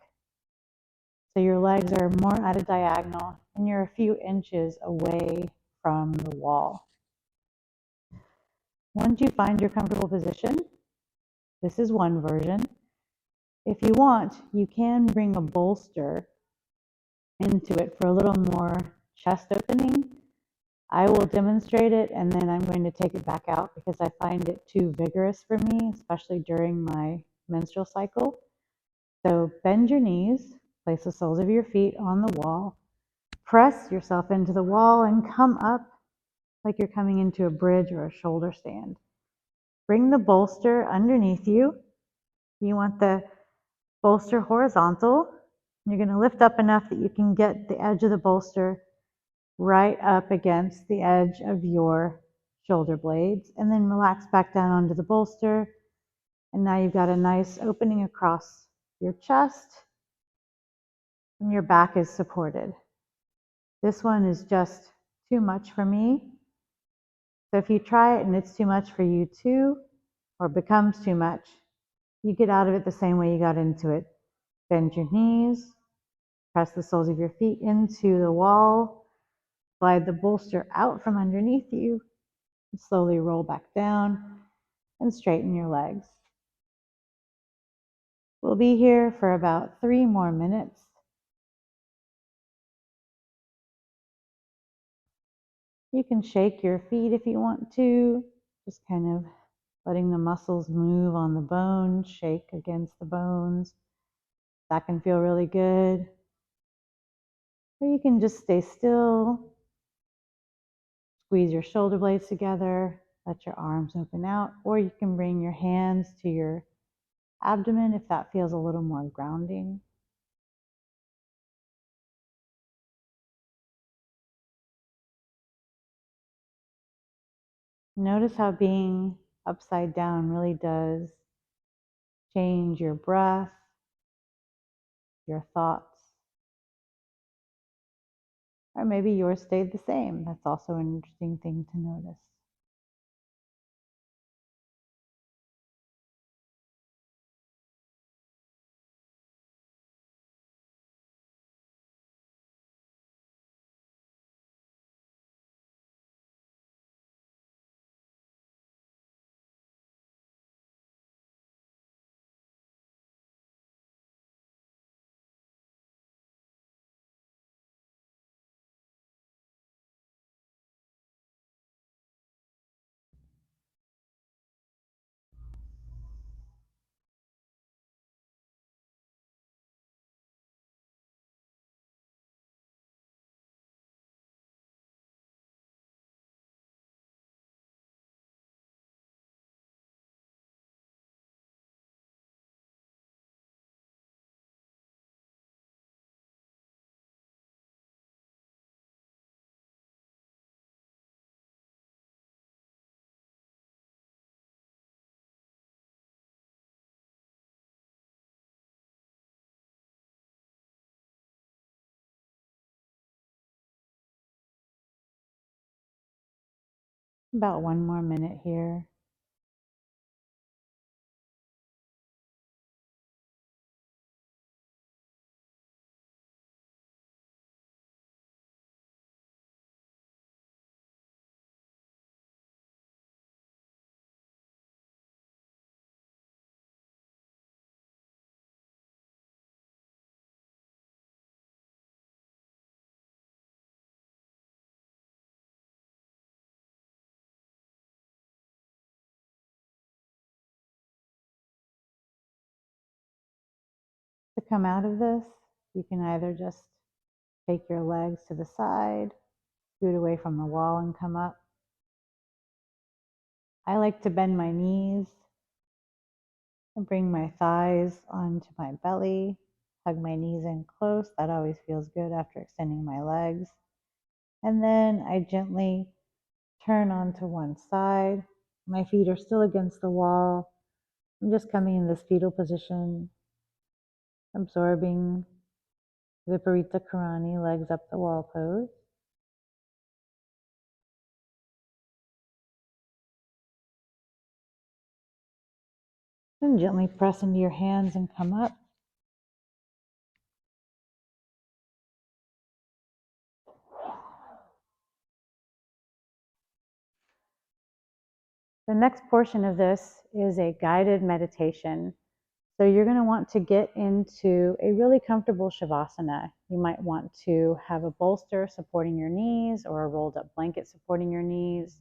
so your legs are more at a diagonal and you're a few inches away from the wall. Once you find your comfortable position, this is one version. If you want, you can bring a bolster into it for a little more chest opening. I will demonstrate it and then I'm going to take it back out because I find it too vigorous for me, especially during my menstrual cycle. So bend your knees, place the soles of your feet on the wall, press yourself into the wall and come up like you're coming into a bridge or a shoulder stand. Bring the bolster underneath you. You want the bolster horizontal. You're going to lift up enough that you can get the edge of the bolster right up against the edge of your shoulder blades, and then relax back down onto the bolster. And now you've got a nice opening across your chest and your back is supported. This one is just too much for me. So if you try it and it's too much for you too, or becomes too much, you get out of it the same way you got into it. Bend your knees, press the soles of your feet into the wall, slide the bolster out from underneath you, and slowly roll back down and straighten your legs. We'll be here for about 3 more minutes. You can shake your feet if you want to, just kind of letting the muscles move on the bones, shake against the bones. That can feel really good. Or you can just stay still, squeeze your shoulder blades together, let your arms open out, or you can bring your hands to your abdomen if that feels a little more grounding. Notice how being upside down really does change your breath, your thoughts, or maybe yours stayed the same. That's also an interesting thing to notice. About 1 more minute here. To come out of this, you can either just take your legs to the side, scoot away from the wall and come up. I like to bend my knees and bring my thighs onto my belly, hug my knees in close. That always feels good after extending my legs. And then I gently turn onto one side. My feet are still against the wall. I'm just coming in this fetal position, absorbing Viparita Karani, legs up the wall pose. And gently press into your hands and come up. The next portion of this is a guided meditation. So you're going to want to get into a really comfortable Shavasana. You might want to have a bolster supporting your knees or a rolled up blanket supporting your knees,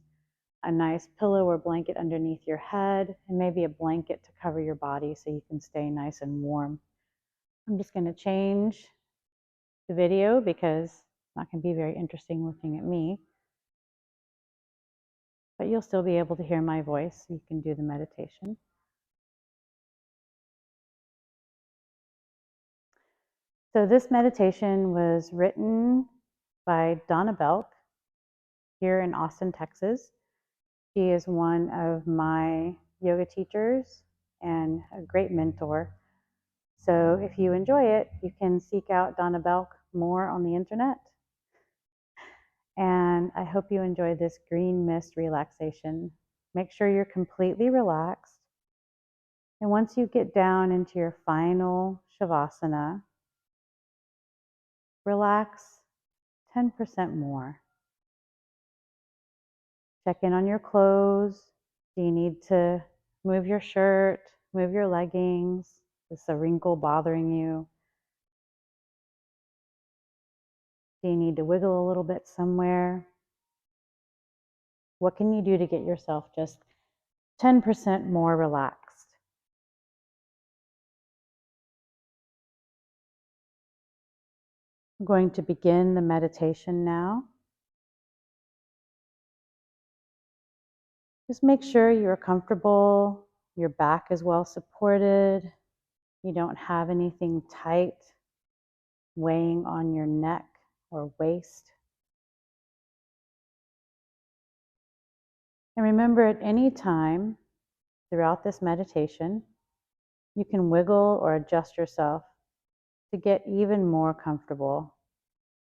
a nice pillow or blanket underneath your head, and maybe a blanket to cover your body so you can stay nice and warm. I'm just going to change the video because it's not going to be very interesting looking at me. But you'll still be able to hear my voice so you can do the meditation. So this meditation was written by Donna Belk here in Austin, Texas. She is one of my yoga teachers and a great mentor. So if you enjoy it, you can seek out Donna Belk more on the internet. And I hope you enjoy this green mist relaxation. Make sure you're completely relaxed. And once you get down into your final Shavasana, relax 10% more. Check in on your clothes. Do you need to move your shirt, move your leggings? Is a wrinkle bothering you? Do you need to wiggle a little bit somewhere? What can you do to get yourself just 10% more relaxed? I'm going to begin the meditation now. Just make sure you're comfortable, your back is well supported, you don't have anything tight weighing on your neck or waist. And remember, at any time throughout this meditation, you can wiggle or adjust yourself to get even more comfortable.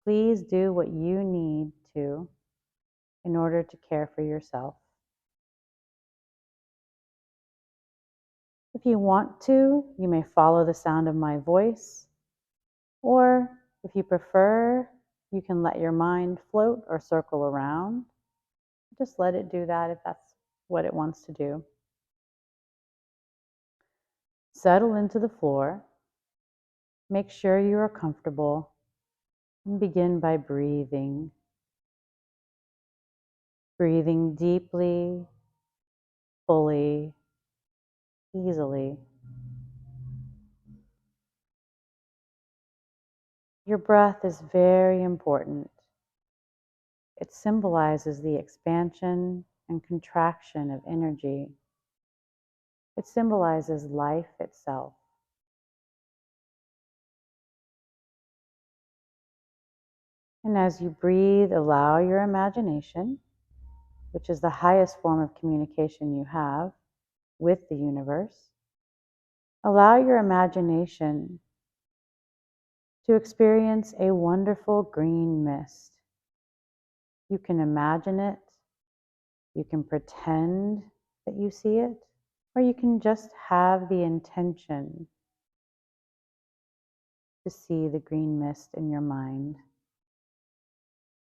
Please do what you need to in order to care for yourself. If you want to, you may follow the sound of my voice, or if you prefer, you can let your mind float or circle around. Just let it do that if that's what it wants to do. Settle into the floor. Make sure you are comfortable and begin by breathing. Breathing deeply, fully, easily. Your breath is very important. It symbolizes the expansion and contraction of energy. It symbolizes life itself. And as you breathe, allow your imagination, which is the highest form of communication you have with the universe, allow your imagination to experience a wonderful green mist. You can imagine it You can pretend that you see it, or you can just have the intention to see the green mist in your mind.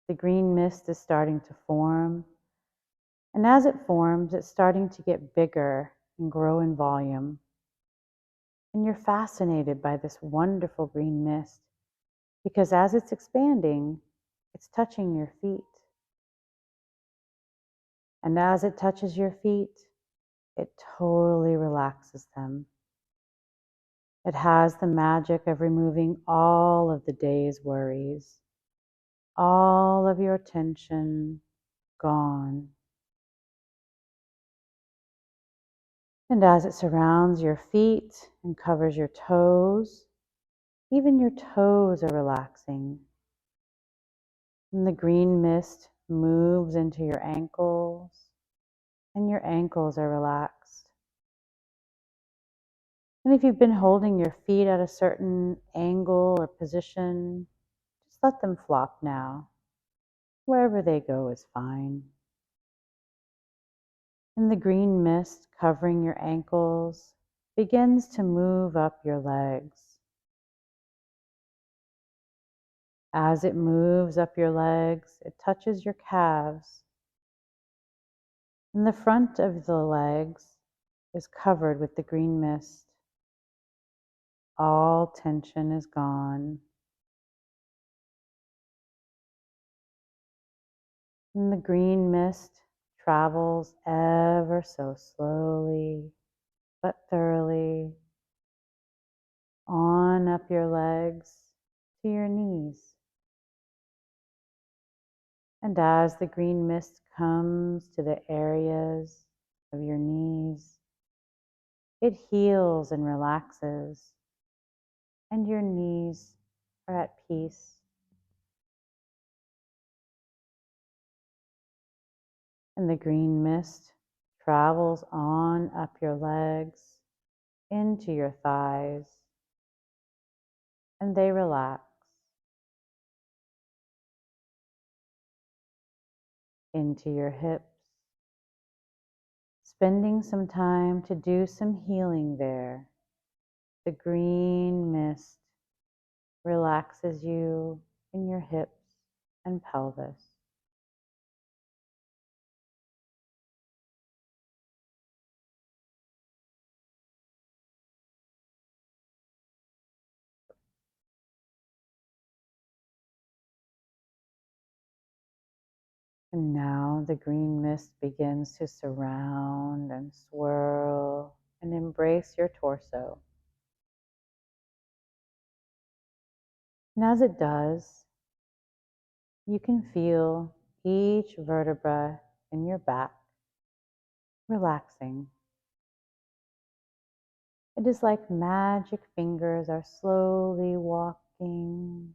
The green mist is starting to form, and as it forms, it's starting to get bigger and grow in volume. And you're fascinated by this wonderful green mist because as it's expanding, it's touching your feet. And as it touches your feet, it totally relaxes them. It has the magic of removing all of the day's worries, all of your tension gone. And as it surrounds your feet and covers your toes, even your toes are relaxing. And the green mist moves into your ankles, and your ankles are relaxed. And if you've been holding your feet at a certain angle or position, just let them flop now. Wherever they go is fine. And the green mist covering your ankles begins to move up your legs. As it moves up your legs, it touches your calves. And the front of the legs is covered with the green mist. All tension is gone. And the green mist travels ever so slowly but thoroughly on up your legs to your knees. And as the green mist comes to the areas of your knees, it heals and relaxes, and your knees are at peace. And the green mist travels on up your legs into your thighs, and they relax. Into your hips, spending some time to do some healing there. The green mist relaxes you in your hips and pelvis. And now the green mist begins to surround and swirl and embrace your torso. And as it does, you can feel each vertebra in your back relaxing. It is like magic fingers are slowly walking,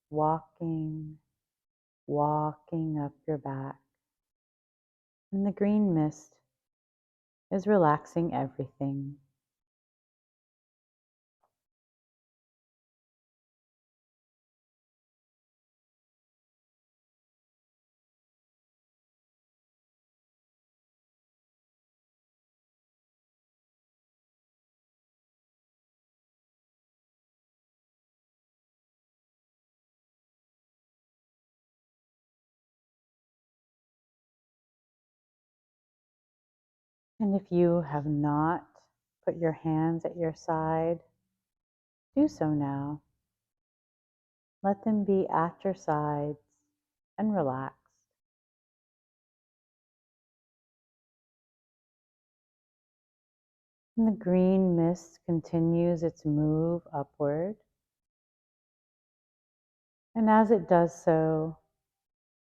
walking, walking up your back. And the green mist is relaxing everything. And if you have not put your hands at your side, do so now. Let them be at your sides and relaxed. And the green mist continues its move upward. And as it does so,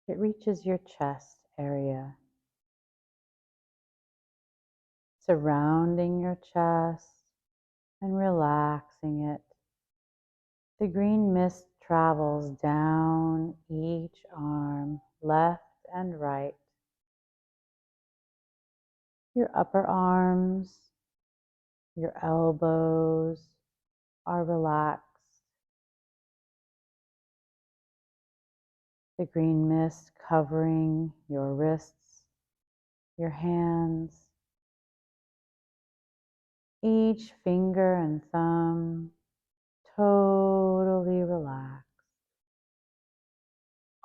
it reaches your chest area, surrounding your chest and relaxing it. The green mist travels down each arm, left and right. Your upper arms, your elbows are relaxed. The green mist covering your wrists your hands, each finger and thumb totally relaxed.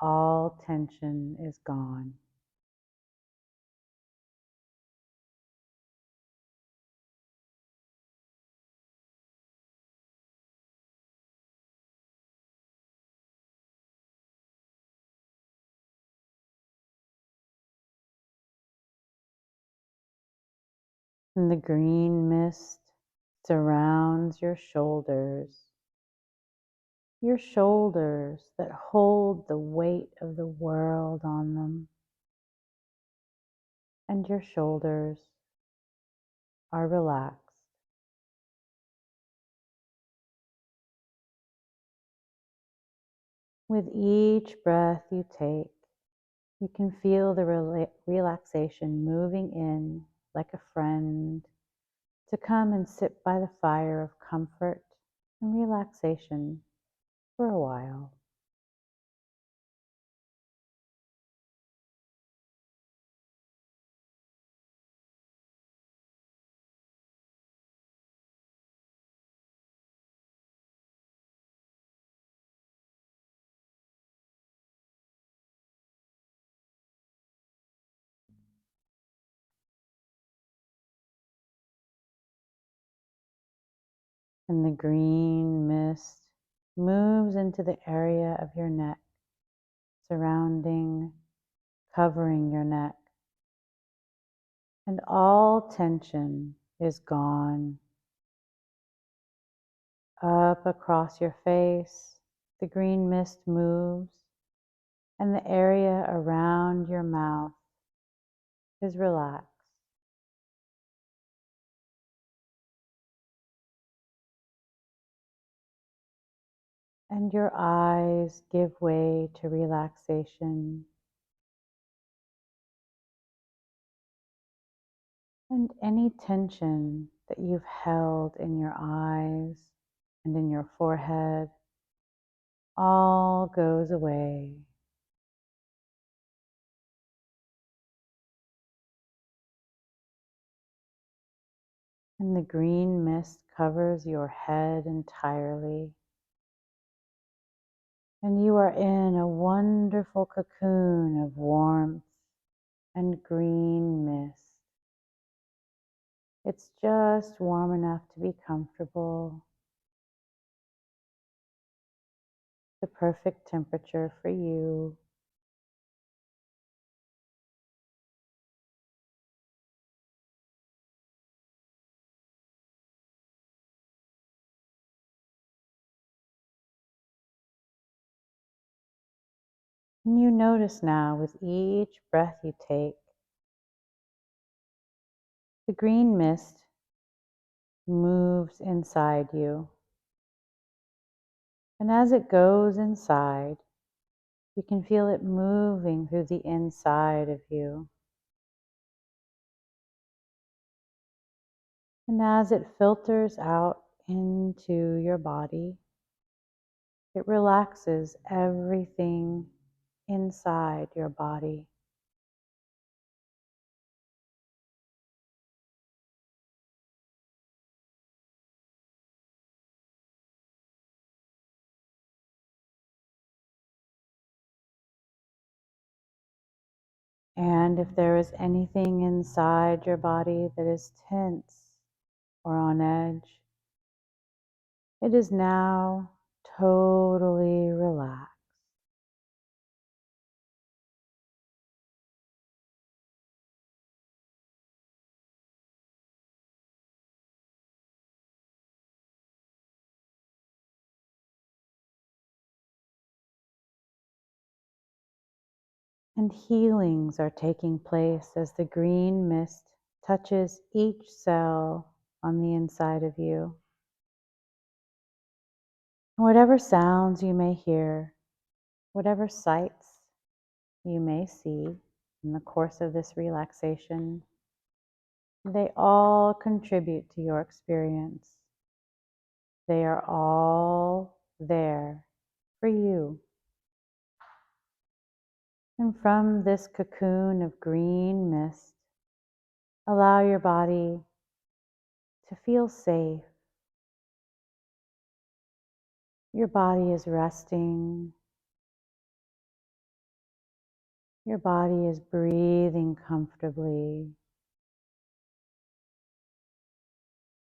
All tension is gone. And the green mist surrounds your shoulders that hold the weight of the world on them. And your shoulders are relaxed. With each breath you take, you can feel the relaxation moving in like a friend to come and sit by the fire of comfort and relaxation for a while. And the green mist moves into the area of your neck, surrounding, covering your neck. And all tension is gone. Up across your face, the green mist moves, and the area around your mouth is relaxed. And your eyes give way to relaxation. And any tension that you've held in your eyes and in your forehead all goes away. And the green mist covers your head entirely. And you are in a wonderful cocoon of warmth and green mist. It's just warm enough to be comfortable, the perfect temperature for you. And you notice now with each breath you take, the green mist moves inside you. And as it goes inside, you can feel it moving through the inside of you. And as it filters out into your body, it relaxes everything inside your body. And if there is anything inside your body that is tense or on edge, it is now totally relaxed. And healings are taking place as the green mist touches each cell on the inside of you. Whatever sounds you may hear, whatever sights you may see in the course of this relaxation, they all contribute to your experience. They are all there for you. And from this cocoon of green mist, Allow your body to feel safe. Your body is resting. Your body is breathing comfortably.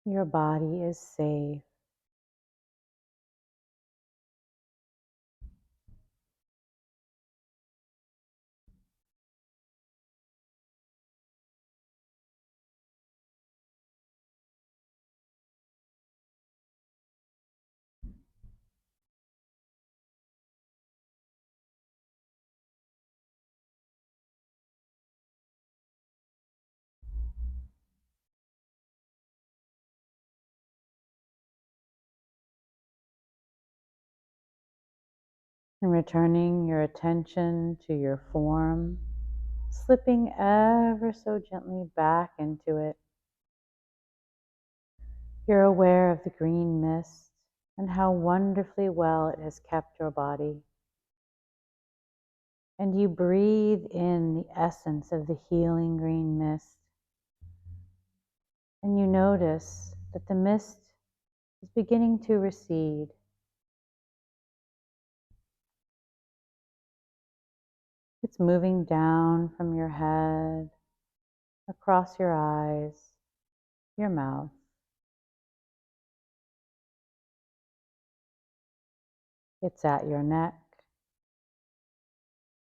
Your body is safe. And returning your attention to your form, slipping ever so gently back into it. You're aware of the green mist and how wonderfully well it has kept your body. And you breathe in the essence of the healing green mist. And you notice that the mist is beginning to recede. It's moving down from your head, across your eyes, your mouth. It's at your neck.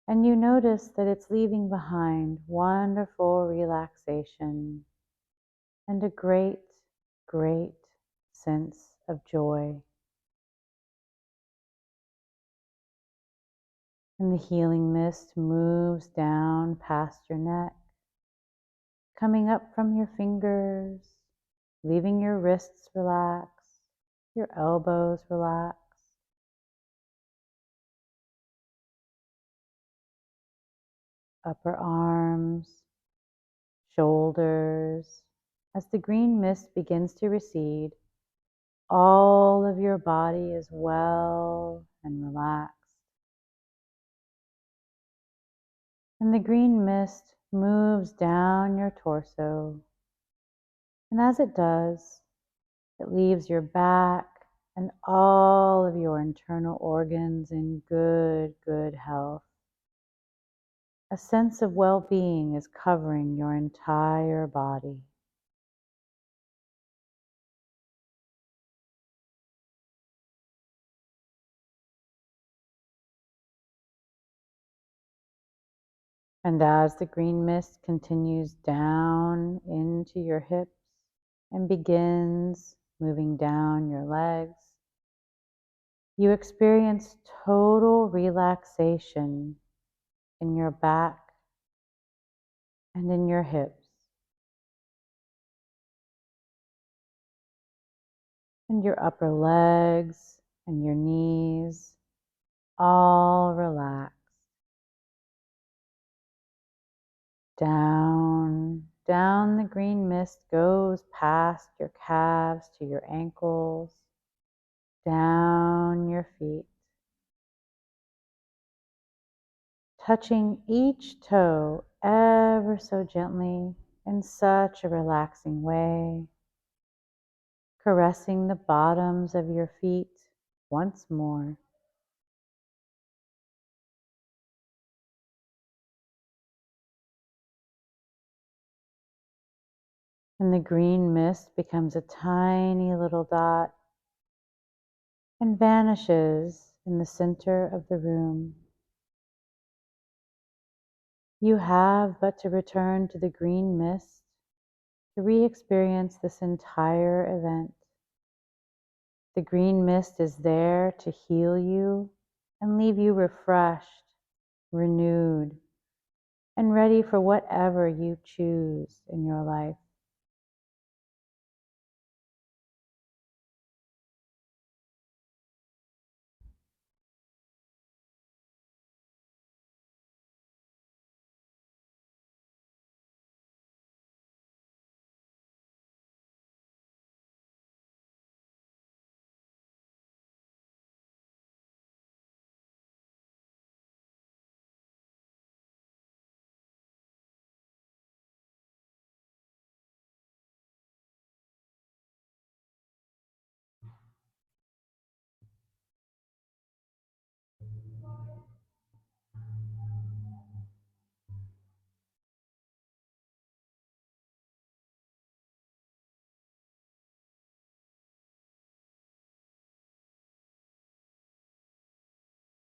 And you notice that it's leaving behind wonderful relaxation and a great, great sense of joy. And the healing mist moves down past your neck, coming up from your fingers, leaving your wrists relaxed, your elbows relaxed, upper arms, shoulders. As the green mist begins to recede, all of your body is well and relaxed. And the green mist moves down your torso. And as it does, it leaves your back and all of your internal organs in good, good health. A sense of well-being is covering your entire body. And as the green mist continues down into your hips and begins moving down your legs, you experience total relaxation in your back and in your hips. And your upper legs and your knees all relax. Down the green mist goes past your calves to your ankles, down your feet, touching each toe ever so gently in such a relaxing way, caressing the bottoms of your feet once more. And the green mist becomes a tiny little dot and vanishes in the center of the room. You have but to return to the green mist to re-experience this entire event. The green mist is there to heal you and leave you refreshed, renewed, and ready for whatever you choose in your life.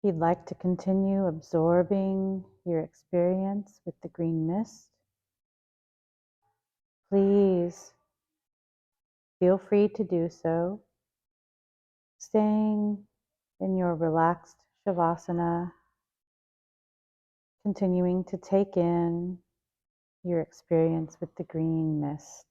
If you'd like to continue absorbing your experience with the green mist, please feel free to do so, staying in your relaxed Shavasana, continuing to take in your experience with the green mist.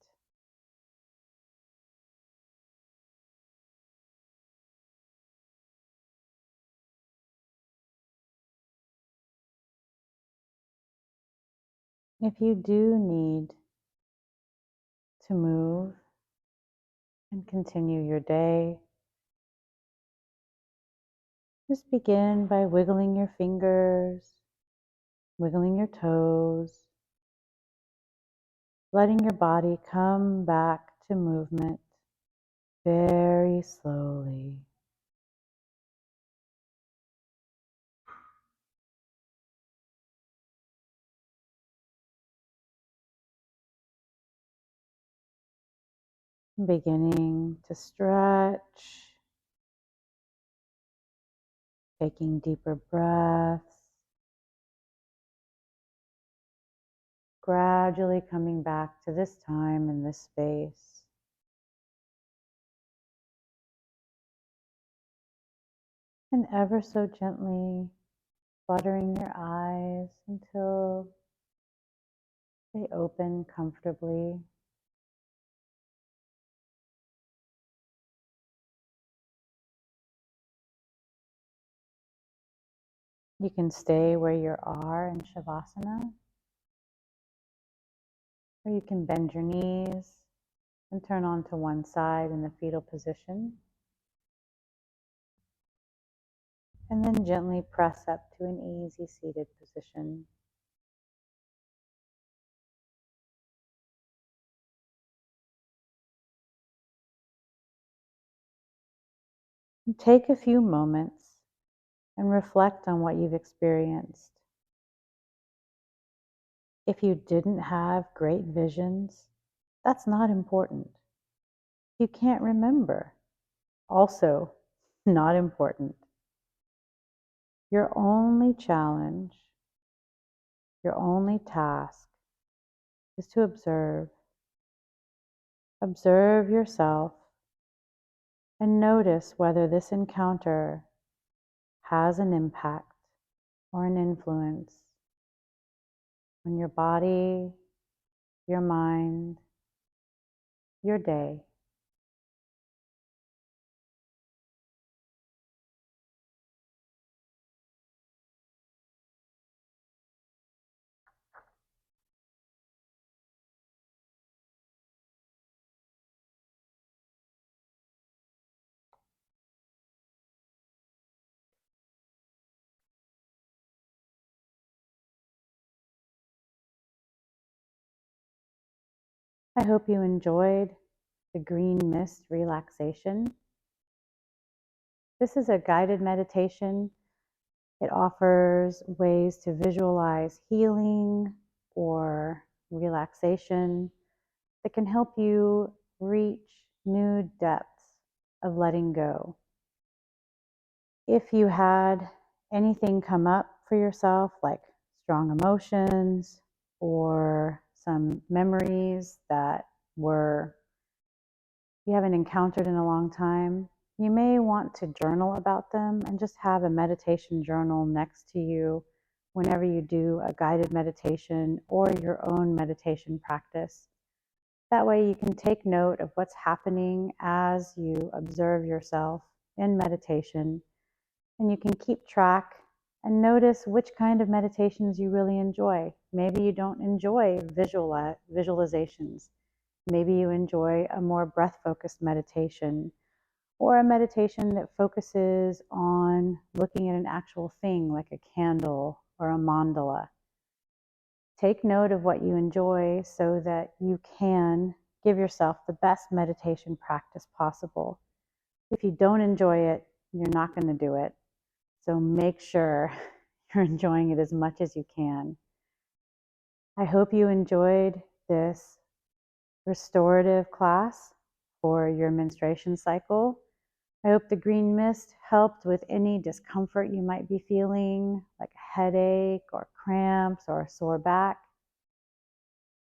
If you do need to move and continue your day, just begin by wiggling your fingers, wiggling your toes, letting your body come back to movement very slowly. Beginning to stretch, taking deeper breaths, gradually coming back to this time and this space. And ever so gently fluttering your eyes until they open comfortably. You can stay where you are in Shavasana, or you can bend your knees and turn onto one side in the fetal position. And then gently press up to an easy seated position. And take a few moments and reflect on what you've experienced. If you didn't have great visions, that's not important. You can't remember. Also, not important. Your only challenge, your only task is to observe. Observe yourself and notice whether this encounter has an impact or an influence on your body, your mind, your day. I hope you enjoyed the green mist relaxation. This is a guided meditation. It offers ways to visualize healing or relaxation that can help you reach new depths of letting go. If you had anything come up for yourself, like strong emotions or some memories that you haven't encountered in a long time, you may want to journal about them and just have a meditation journal next to you whenever you do a guided meditation or your own meditation practice. That way you can take note of what's happening as you observe yourself in meditation, and you can keep track and notice which kind of meditations you really enjoy. Maybe you don't enjoy visualizations. Maybe you enjoy a more breath-focused meditation, or a meditation that focuses on looking at an actual thing like a candle or a mandala. Take note of what you enjoy so that you can give yourself the best meditation practice possible. If you don't enjoy it, you're not going to do it. So make sure you're enjoying it as much as you can. I hope you enjoyed this restorative class for your menstruation cycle. I hope the green mist helped with any discomfort you might be feeling, like a headache or cramps or a sore back.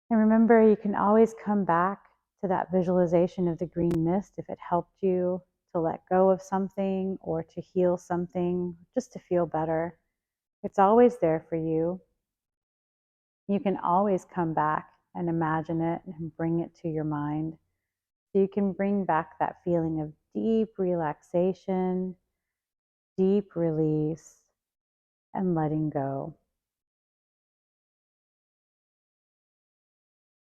And remember, you can always come back to that visualization of the green mist if it helped you to let go of something or to heal something, just to feel better. It's always there for you. You can always come back and imagine it and bring it to your mind. So you can bring back that feeling of deep relaxation, deep release, and letting go.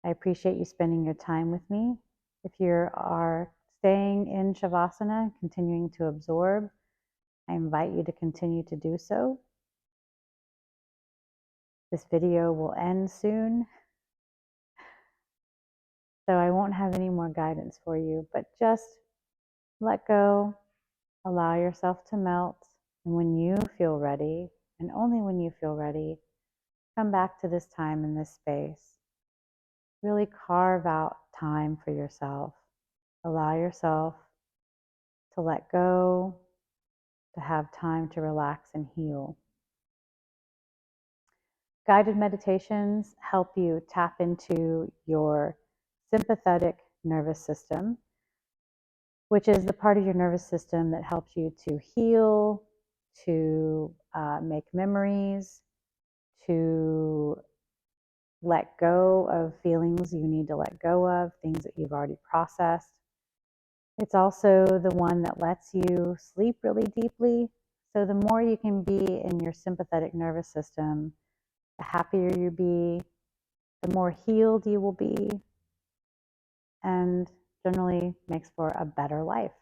I appreciate you spending your time with me. If you are staying in Shavasana, continuing to absorb, I invite you to continue to do so. This video will end soon, so I won't have any more guidance for you, but just let go, allow yourself to melt, and when you feel ready, and only when you feel ready, come back to this time in this space. Really carve out time for yourself. Allow yourself to let go, to have time to relax and heal. Guided meditations help you tap into your sympathetic nervous system, which is the part of your nervous system that helps you to heal, to make memories, to let go of feelings you need to let go of, things that you've already processed. It's also the one that lets you sleep really deeply. So the more you can be in your sympathetic nervous system, the happier you be, the more healed you will be, and generally makes for a better life.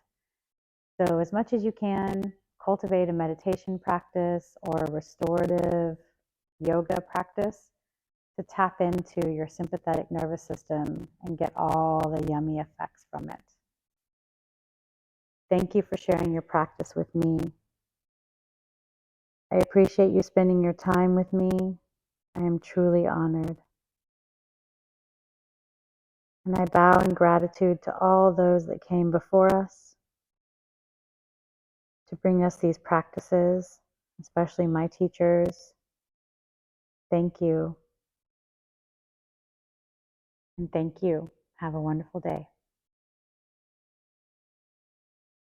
So as much as you can, cultivate a meditation practice or a restorative yoga practice to tap into your sympathetic nervous system and get all the yummy effects from it. Thank you for sharing your practice with me. I appreciate you spending your time with me. I am truly honored. And I bow in gratitude to all those that came before us to bring us these practices, especially my teachers. Thank you. And thank you. Have a wonderful day.